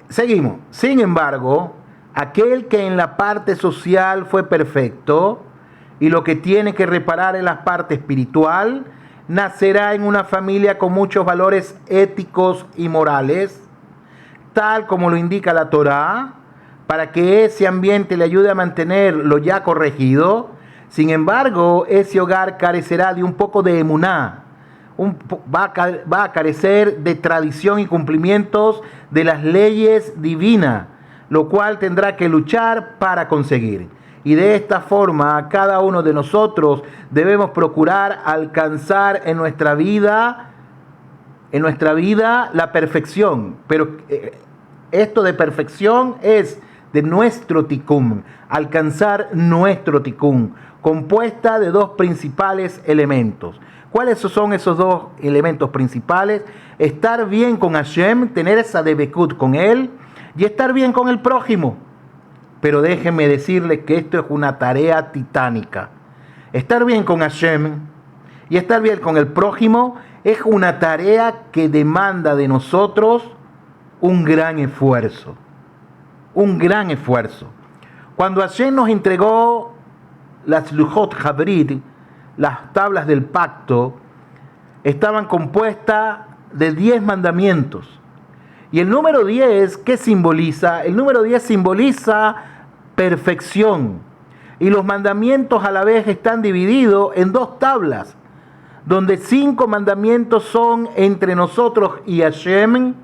Seguimos. Sin embargo, aquel que en la parte social fue perfecto y lo que tiene que reparar en la parte espiritual, nacerá en una familia con muchos valores éticos y morales, tal como lo indica la Torá, para que ese ambiente le ayude a mantener lo ya corregido. Sin embargo, ese hogar carecerá de un poco de emuná, va a carecer de tradición y cumplimientos de las leyes divinas, lo cual tendrá que luchar para conseguir. Y de esta forma, cada uno de nosotros debemos procurar alcanzar en nuestra vida la perfección. Pero esto de perfección es de nuestro tikkun, alcanzar nuestro tikkun, compuesta de dos principales elementos. ¿Cuáles son esos dos elementos principales? Estar bien con Hashem, tener esa debekut con Él, y estar bien con el prójimo. Pero déjenme decirles que esto es una tarea titánica. Estar bien con Hashem y estar bien con el prójimo es una tarea que demanda de nosotros un gran esfuerzo. Un gran esfuerzo. Cuando Hashem nos entregó las Luchot Habrit, las tablas del pacto, estaban compuestas de 10 mandamientos. Y el número 10, ¿qué simboliza? El número 10 simboliza perfección. Y los mandamientos a la vez están divididos en 2 tablas, donde 5 mandamientos son entre nosotros y Hashem,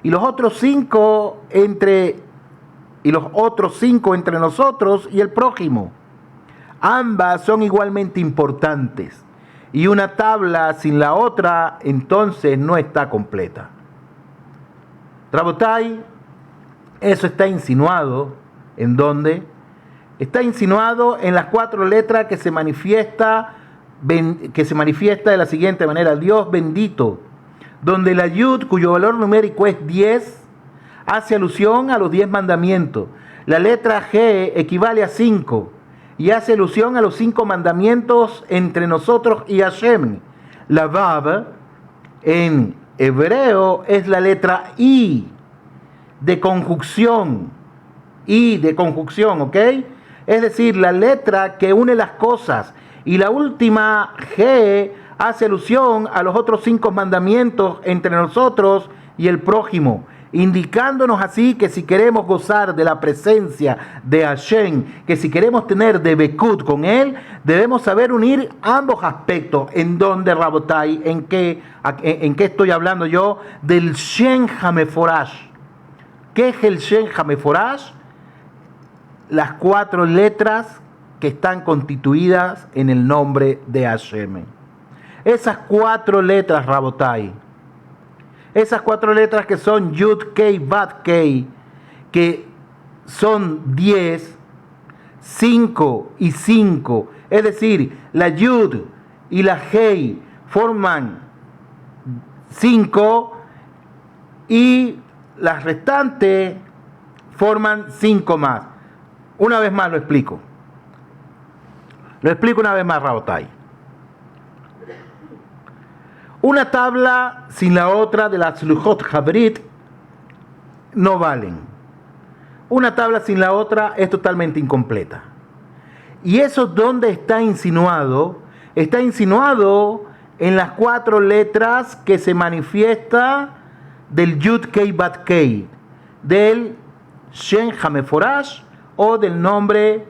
y los otros 5 entre nosotros y el prójimo. Ambas son igualmente importantes, y una tabla sin la otra entonces no está completa. Rabotai, eso está insinuado, ¿en dónde? Está insinuado en las 4 letras que se manifiesta de la siguiente manera: Dios bendito, donde la Yud, cuyo valor numérico es 10, hace alusión a los 10 mandamientos. La letra G equivale a 5 y hace alusión a los 5 mandamientos entre nosotros y Hashem. La Vav en hebreo es la letra I de conjunción. I de conjunción, ¿ok? Es decir, la letra que une las cosas. Y la última G hace alusión a los otros 5 mandamientos entre nosotros y el prójimo, indicándonos así que si queremos gozar de la presencia de Hashem, que si queremos tener debekut con Él, debemos saber unir ambos aspectos. ¿En dónde, Rabotai? ¿En qué estoy hablando yo? Del Shen Hameforash. ¿Qué es el Shen Hameforash? Las 4 letras que están constituidas en el nombre de Hashem. Esas 4 letras, Rabotai, esas 4 letras que son Yud Kei Bat Kei, que son 10, 5 y 5. Es decir, la Yud y la Hei forman 5 y las restantes forman 5 más. Una vez más lo explico. Lo explico una vez más, Rabotai. Una tabla sin la otra de las Luchot Habrit no valen. Una tabla sin la otra es totalmente incompleta. ¿Y eso dónde está insinuado? Está insinuado en las 4 letras que se manifiesta del Yud Kei Bat Kei, del Shem HaMeforash o del nombre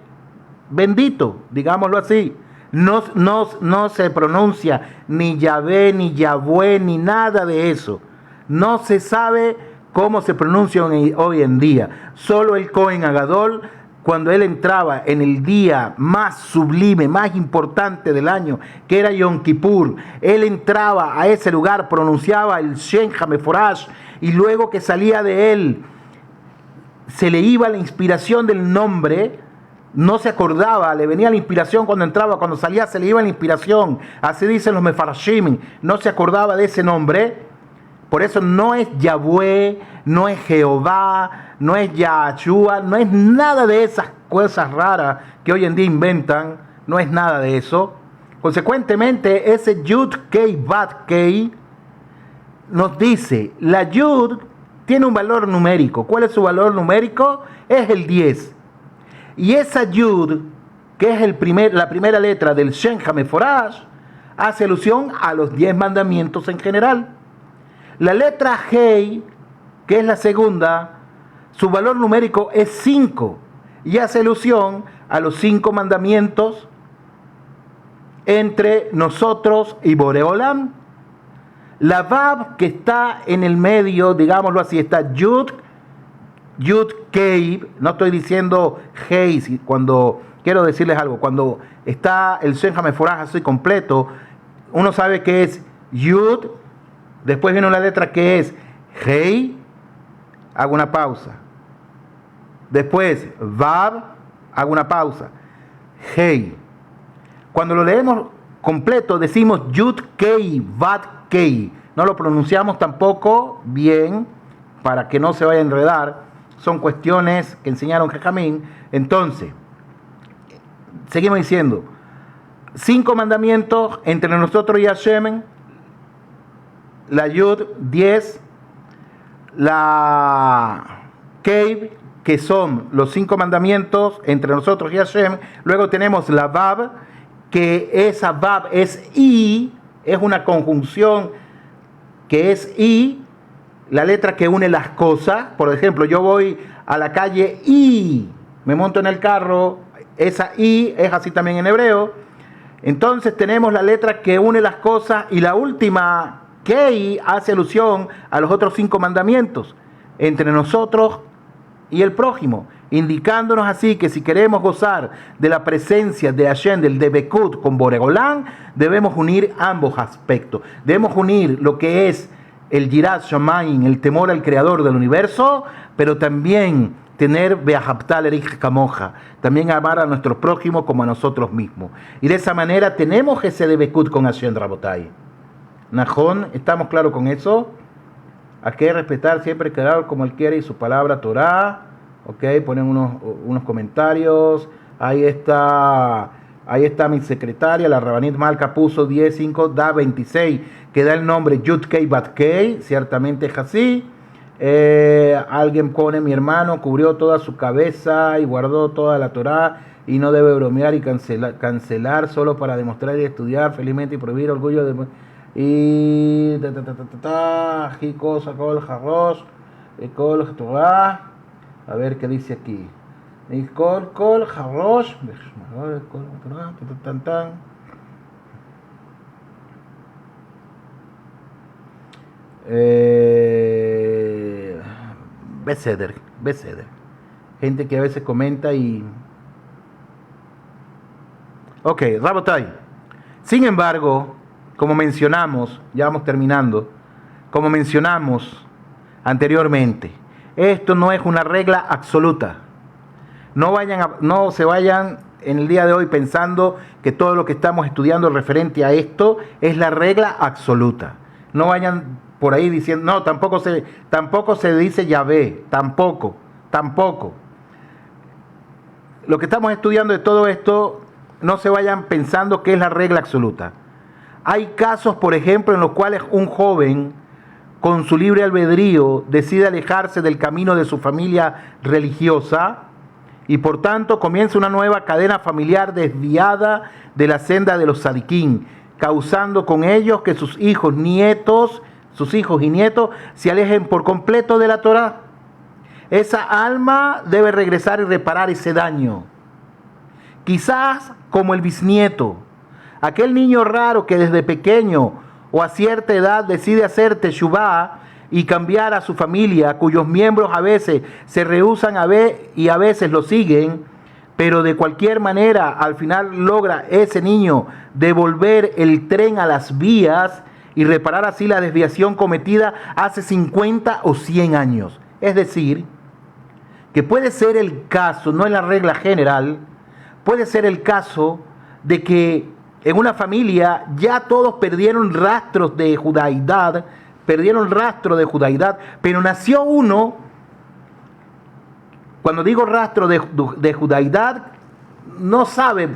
bendito, digámoslo así. No se pronuncia ni Yahvé, ni Yahweh, ni nada de eso. No se sabe cómo se pronuncia hoy en día. Solo el Cohen Agadol, cuando él entraba en el día más sublime, más importante del año, que era Yom Kippur, él entraba a ese lugar, pronunciaba el Shem HaMeforash, y luego que salía de él, se le iba la inspiración del nombre. No se acordaba, le venía la inspiración cuando entraba, cuando salía se le iba la inspiración. Así dicen los mefarashim, no se acordaba de ese nombre. Por eso no es Yahweh, no es Jehová, no es Yahshua, no es nada de esas cosas raras que hoy en día inventan, no es nada de eso. Consecuentemente, ese Yud Kei Bat Kei nos dice, la Yud tiene un valor numérico. ¿Cuál es su valor numérico? Es el 10. Y esa Yud, que es la primera letra del Shem HaMeforash, hace alusión a los 10 mandamientos en general. La letra Hei, que es la segunda, su valor numérico es 5 y hace alusión a los 5 mandamientos entre nosotros y Boreolam. La Vav, que está en el medio, digámoslo así, está Yud Kei, no estoy diciendo Hei, cuando quiero decirles algo, cuando está el Shem HaMeforash así completo, uno sabe que es Yud, después viene una letra que es Hei, hago una pausa, después Vav, hago una pausa, Hei. Cuando lo leemos completo decimos Yud Kei Vat Kei, no lo pronunciamos tampoco bien para que no se vaya a enredar. Son cuestiones que enseñaron Jajamín. Entonces, seguimos diciendo, 5 mandamientos entre nosotros y Hashem, la Yud 10, la Kei, que son los 5 mandamientos entre nosotros y Hashem. Luego tenemos la Vav, que esa Vav es I, es una conjunción que es I, la letra que une las cosas. Por ejemplo, yo voy a la calle y me monto en el carro, esa I es así también en hebreo. Entonces tenemos la letra que une las cosas y la última, Kei, hace alusión a los otros 5 mandamientos entre nosotros y el prójimo, indicándonos así que si queremos gozar de la presencia de Hashem, del Debekut con Boreolam, debemos unir ambos aspectos. Debemos unir lo que es el Yirat Shamayim, el temor al Creador del universo, pero también tener Beahabtal Erich Kamoja, también amar a nuestro prójimo como a nosotros mismos. Y de esa manera tenemos ese Debekut con Hashem, Rabotai. Najón, ¿estamos claros con eso? Hay que respetar siempre Creador como Él quiere y su palabra Torah. Ok, ponen unos comentarios. Ahí está mi secretaria, la Rabanit Malka puso 10, 5, da 26, que da el nombre Yud Kei Bat Kei, ciertamente es así. Alguien pone, mi hermano cubrió toda su cabeza y guardó toda la Torah y no debe bromear y cancelar solo para demostrar y estudiar felizmente y prohibir orgullo de... Y... Jiko sacó el jarros, Kol Torah. A ver qué dice aquí. Kol jarros, Beseder. Gente que a veces comenta y... Ok, Rabotai. Sin embargo, como mencionamos, ya vamos terminando, como mencionamos anteriormente, esto no es una regla absoluta. No se vayan en el día de hoy pensando que todo lo que estamos estudiando referente a esto es la regla absoluta. No vayan por ahí diciendo, no, tampoco se dice Yahvé, tampoco. Lo que estamos estudiando de todo esto, no se vayan pensando que es la regla absoluta. Hay casos, por ejemplo, en los cuales un joven, con su libre albedrío, decide alejarse del camino de su familia religiosa y por tanto comienza una nueva cadena familiar desviada de la senda de los sadiquín, causando con ellos que sus hijos y nietos se alejen por completo de la Torá. Esa alma debe regresar y reparar ese daño. Quizás como el bisnieto, aquel niño raro que desde pequeño o a cierta edad decide hacer teshuvá y cambiar a su familia, cuyos miembros a veces se rehúsan a ver y a veces lo siguen, pero de cualquier manera al final logra ese niño devolver el tren a las vías y reparar así la desviación cometida hace 50 o 100 años. Es decir, que puede ser el caso, no es la regla general, puede ser el caso de que en una familia ya todos perdieron rastros de judaidad, pero nació uno. Cuando digo rastro de judaidad, no sabe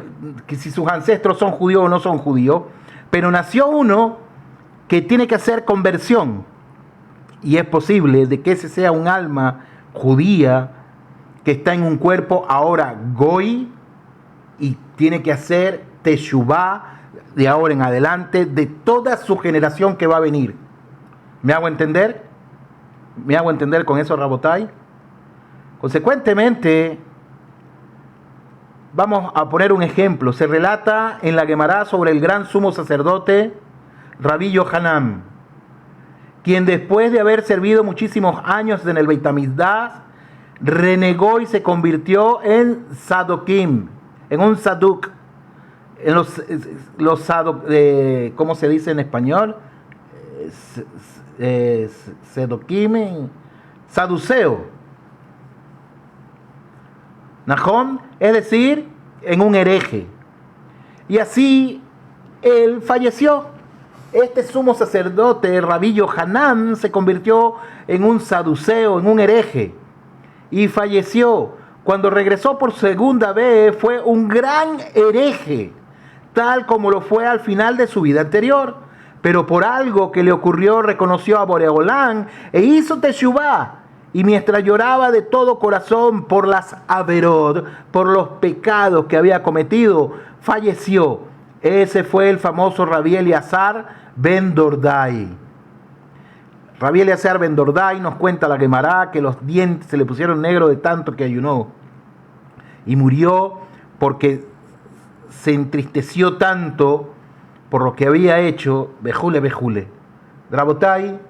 que si sus ancestros son judíos o no son judíos, pero nació uno que tiene que hacer conversión. Y es posible de que ese sea un alma judía que está en un cuerpo ahora goy y tiene que hacer teshuvá de ahora en adelante de toda su generación que va a venir. ¿Me hago entender? ¿Me hago entender con eso, Rabotai? Consecuentemente, vamos a poner un ejemplo. Se relata en la Gemara sobre el gran sumo sacerdote Rabí Yohanan, quien después de haber servido muchísimos años en el Beit Hamikdash, renegó y se convirtió en Sadokim, en un Saduk, en los Saduk, ¿cómo se dice en español? Sadokim, saduceo, Nahón, es decir, en un hereje. Y así él falleció. Este sumo sacerdote, Rabí Yohanan, se convirtió en un saduceo, en un hereje, y falleció. Cuando regresó por segunda vez, fue un gran hereje, tal como lo fue al final de su vida anterior. Pero por algo que le ocurrió, reconoció a Boreolán e hizo teshuvá. Y mientras lloraba de todo corazón por las averot, por los pecados que había cometido, falleció. Ese fue el famoso Rabí Eleazar ben Dordai. Rabí Eleazar ben Dordai, nos cuenta la Gemara, que los dientes se le pusieron negros de tanto que ayunó. Y murió porque se entristeció tanto por lo que había hecho. Bejule. Rabotai,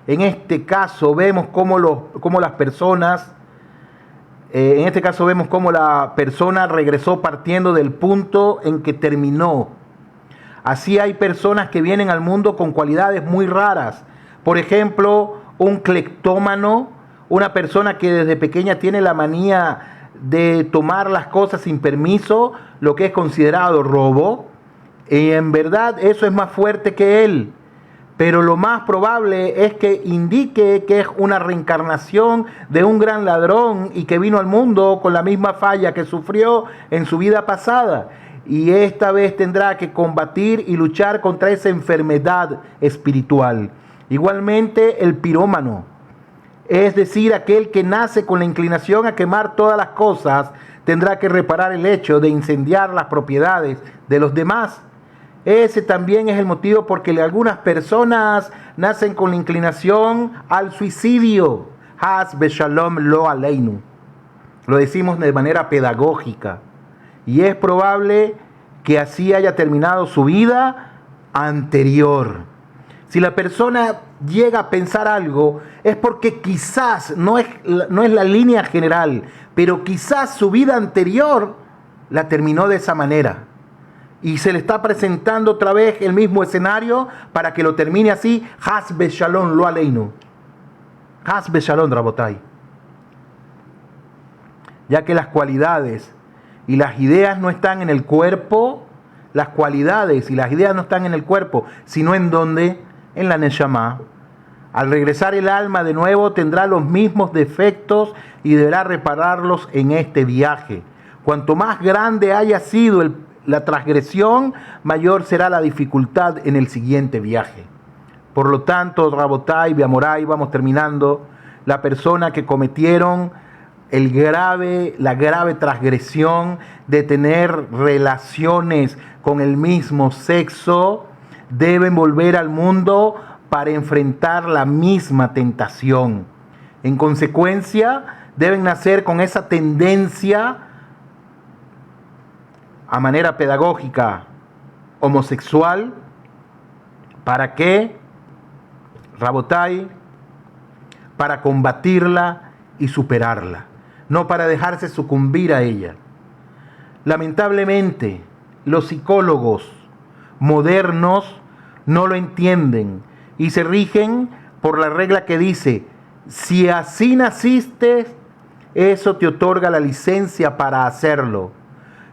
en este caso vemos cómo la persona regresó partiendo del punto en que terminó. Así hay personas que vienen al mundo con cualidades muy raras. Por ejemplo, un cleptómano, una persona que desde pequeña tiene la manía de tomar las cosas sin permiso, lo que es considerado robo. Y en verdad eso es más fuerte que él. Pero lo más probable es que indique que es una reencarnación de un gran ladrón y que vino al mundo con la misma falla que sufrió en su vida pasada. Y esta vez tendrá que combatir y luchar contra esa enfermedad espiritual. Igualmente el pirómano, es decir, aquel que nace con la inclinación a quemar todas las cosas, tendrá que reparar el hecho de incendiar las propiedades de los demás. Ese también es el motivo por que algunas personas nacen con la inclinación al suicidio. Haz beshalom lo aleinu. Lo decimos de manera pedagógica. Y es probable que así haya terminado su vida anterior. Si la persona llega a pensar algo, es porque quizás, no es la línea general, pero quizás su vida anterior la terminó de esa manera. Y se le está presentando otra vez el mismo escenario para que lo termine así. Haz beshalom lo aleinu. Haz beshalom, Rabotai. ya que las cualidades y las ideas no están en el cuerpo, las cualidades y las ideas no están en el cuerpo, sino en donde, en la Neshama. Al regresar el alma de nuevo tendrá los mismos defectos y deberá repararlos en este viaje. Cuanto más grande haya sido la transgresión, mayor será la dificultad en el siguiente viaje. Por lo tanto, Rabotai, Beamorai, vamos terminando, la persona que cometieron la grave transgresión de tener relaciones con el mismo sexo, deben volver al mundo para enfrentar la misma tentación. En consecuencia, deben nacer con esa tendencia a manera pedagógica homosexual. ¿Para qué? Rabotai, para combatirla y superarla, no para dejarse sucumbir a ella. Lamentablemente, los psicólogos modernos no lo entienden y se rigen por la regla que dice: si así naciste, eso te otorga la licencia para hacerlo,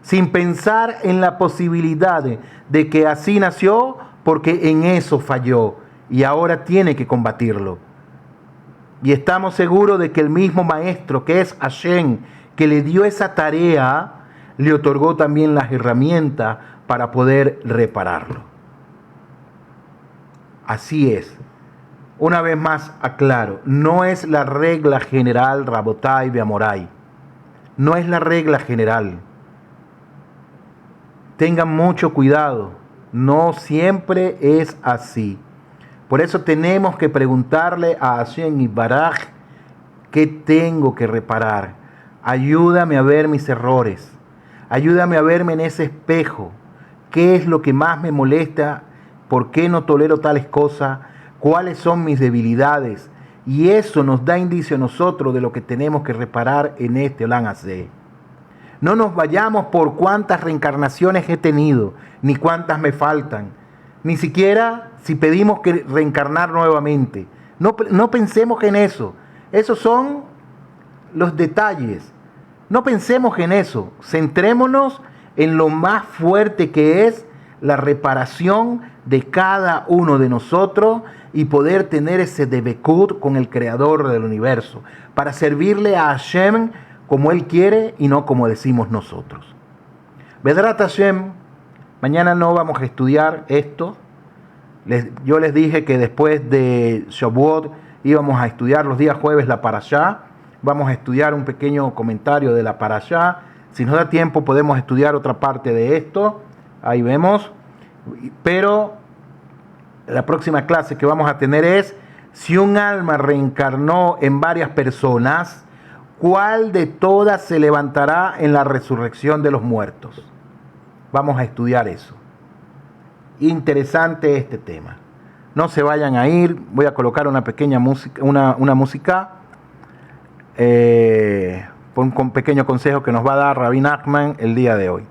sin pensar en la posibilidad de que así nació porque en eso falló y ahora tiene que combatirlo. Y estamos seguros de que el mismo maestro, que es Hashem, que le dio esa tarea, le otorgó también las herramientas para poder repararlo. Así es. Una vez más aclaro, no es la regla general Rabotai Beamorai. No es la regla general. Tengan mucho cuidado. No siempre es así. Por eso tenemos que preguntarle a Hashem Yitbaraj, ¿qué tengo que reparar? Ayúdame a ver mis errores. Ayúdame a verme en ese espejo. ¿Qué es lo que más me molesta? ¿Por qué no tolero tales cosas? ¿Cuáles son mis debilidades? Y eso nos da indicio a nosotros de lo que tenemos que reparar en este Olam Hazé. No nos vayamos por cuántas reencarnaciones he tenido, ni cuántas me faltan. Ni siquiera si pedimos que reencarnar nuevamente. No pensemos en eso. Esos son los detalles. No pensemos en eso. Centrémonos en lo más fuerte que es la reparación de cada uno de nosotros y poder tener ese debekut con el Creador del universo, para servirle a Hashem como Él quiere y no como decimos nosotros. Bedrat Hashem, mañana no vamos a estudiar esto. Yo les dije que después de Shavuot íbamos a estudiar los días jueves la Parashá. Vamos a estudiar un pequeño comentario de la Parashá. Si nos da tiempo podemos estudiar otra parte de esto. Ahí vemos. Pero la próxima clase que vamos a tener es: si un alma reencarnó en varias personas, ¿cuál de todas se levantará en la resurrección de los muertos? Vamos a estudiar eso. Interesante este tema. No se vayan a ir. Voy a colocar una pequeña música, una música por un pequeño consejo que nos va a dar Rabbi Nachman el día de hoy.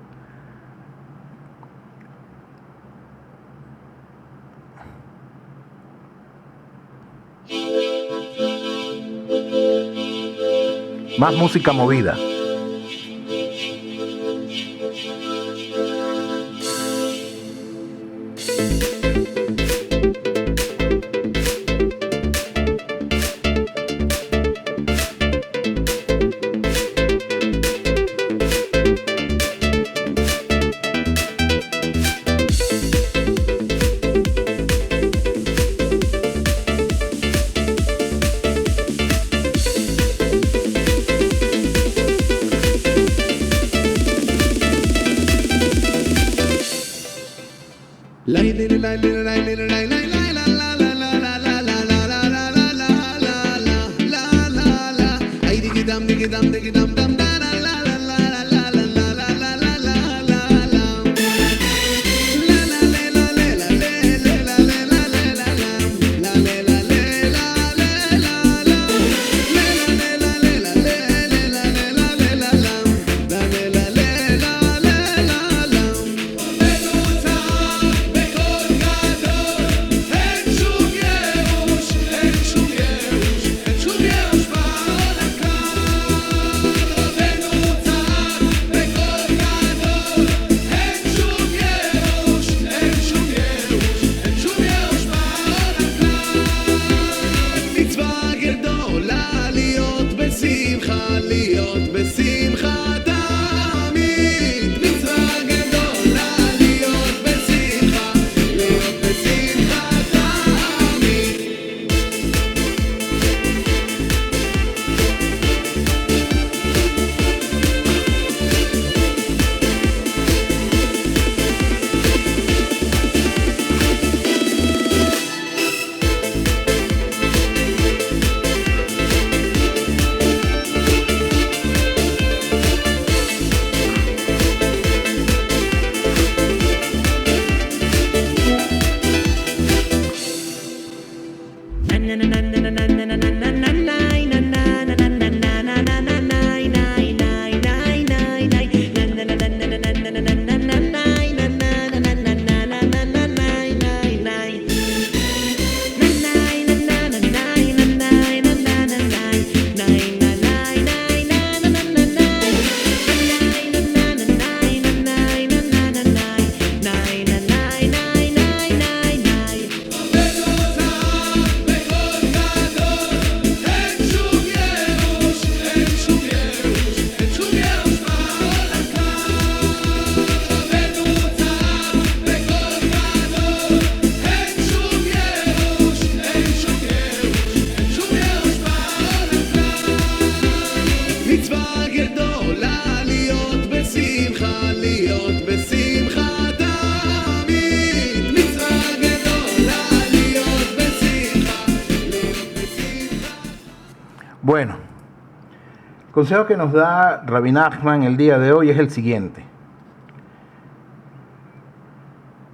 Más música movida. גדולה, להיות בשמחה, להיות בשמחה תמיד. מצווה גדולה, להיות בשמחה, להיות בשמחה. Bueno, el consejo que nos da Rabbi Nachman el día de hoy es el siguiente.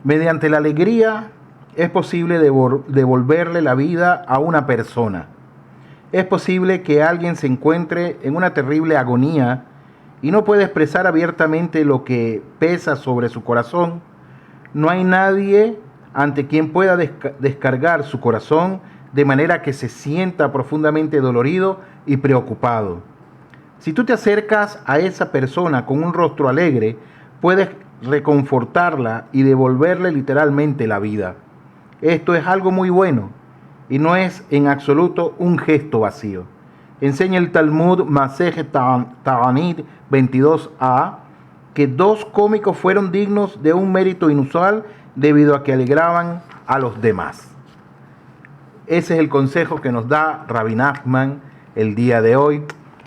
Mediante la alegría es posible devolverle la vida a una persona. Es posible que alguien se encuentre en una terrible agonía y no puede expresar abiertamente lo que pesa sobre su corazón. No hay nadie ante quien pueda descargar su corazón de manera que se sienta profundamente dolorido y preocupado. Si tú te acercas a esa persona con un rostro alegre, puedes reconfortarla y devolverle literalmente la vida. Esto es algo muy bueno y no es en absoluto un gesto vacío. Enseña el Talmud Masejet Ta'anit 22a que dos cómicos fueron dignos de un mérito inusual debido a que alegraban a los demás. Ese es el consejo que nos da Rabbi Nachman el día de hoy,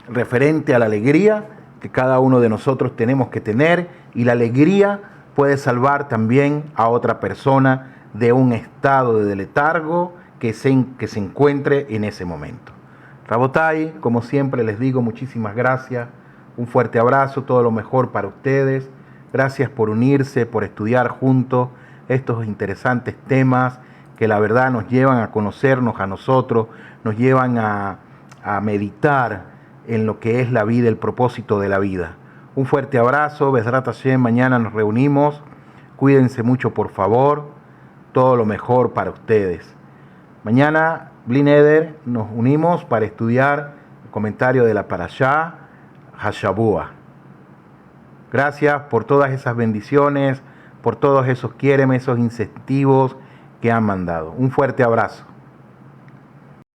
referente a la alegría que cada uno de nosotros tenemos que tener, y la alegría puede salvar también a otra persona de un estado de letargo que se encuentre en ese momento. Rabotai, como siempre les digo, muchísimas gracias, un fuerte abrazo, todo lo mejor para ustedes. Gracias por unirse, por estudiar juntos estos interesantes temas que la verdad nos llevan a conocernos a nosotros, nos llevan a meditar en lo que es la vida, el propósito de la vida. Un fuerte abrazo, Bezrat Hashem, mañana nos reunimos, cuídense mucho por favor, todo lo mejor para ustedes. Mañana, Bli Neder, nos unimos para estudiar el comentario de la Parashá Hashabua. Gracias por todas esas bendiciones, por todos esos quiéremes, esos incentivos que han mandado. Un fuerte abrazo.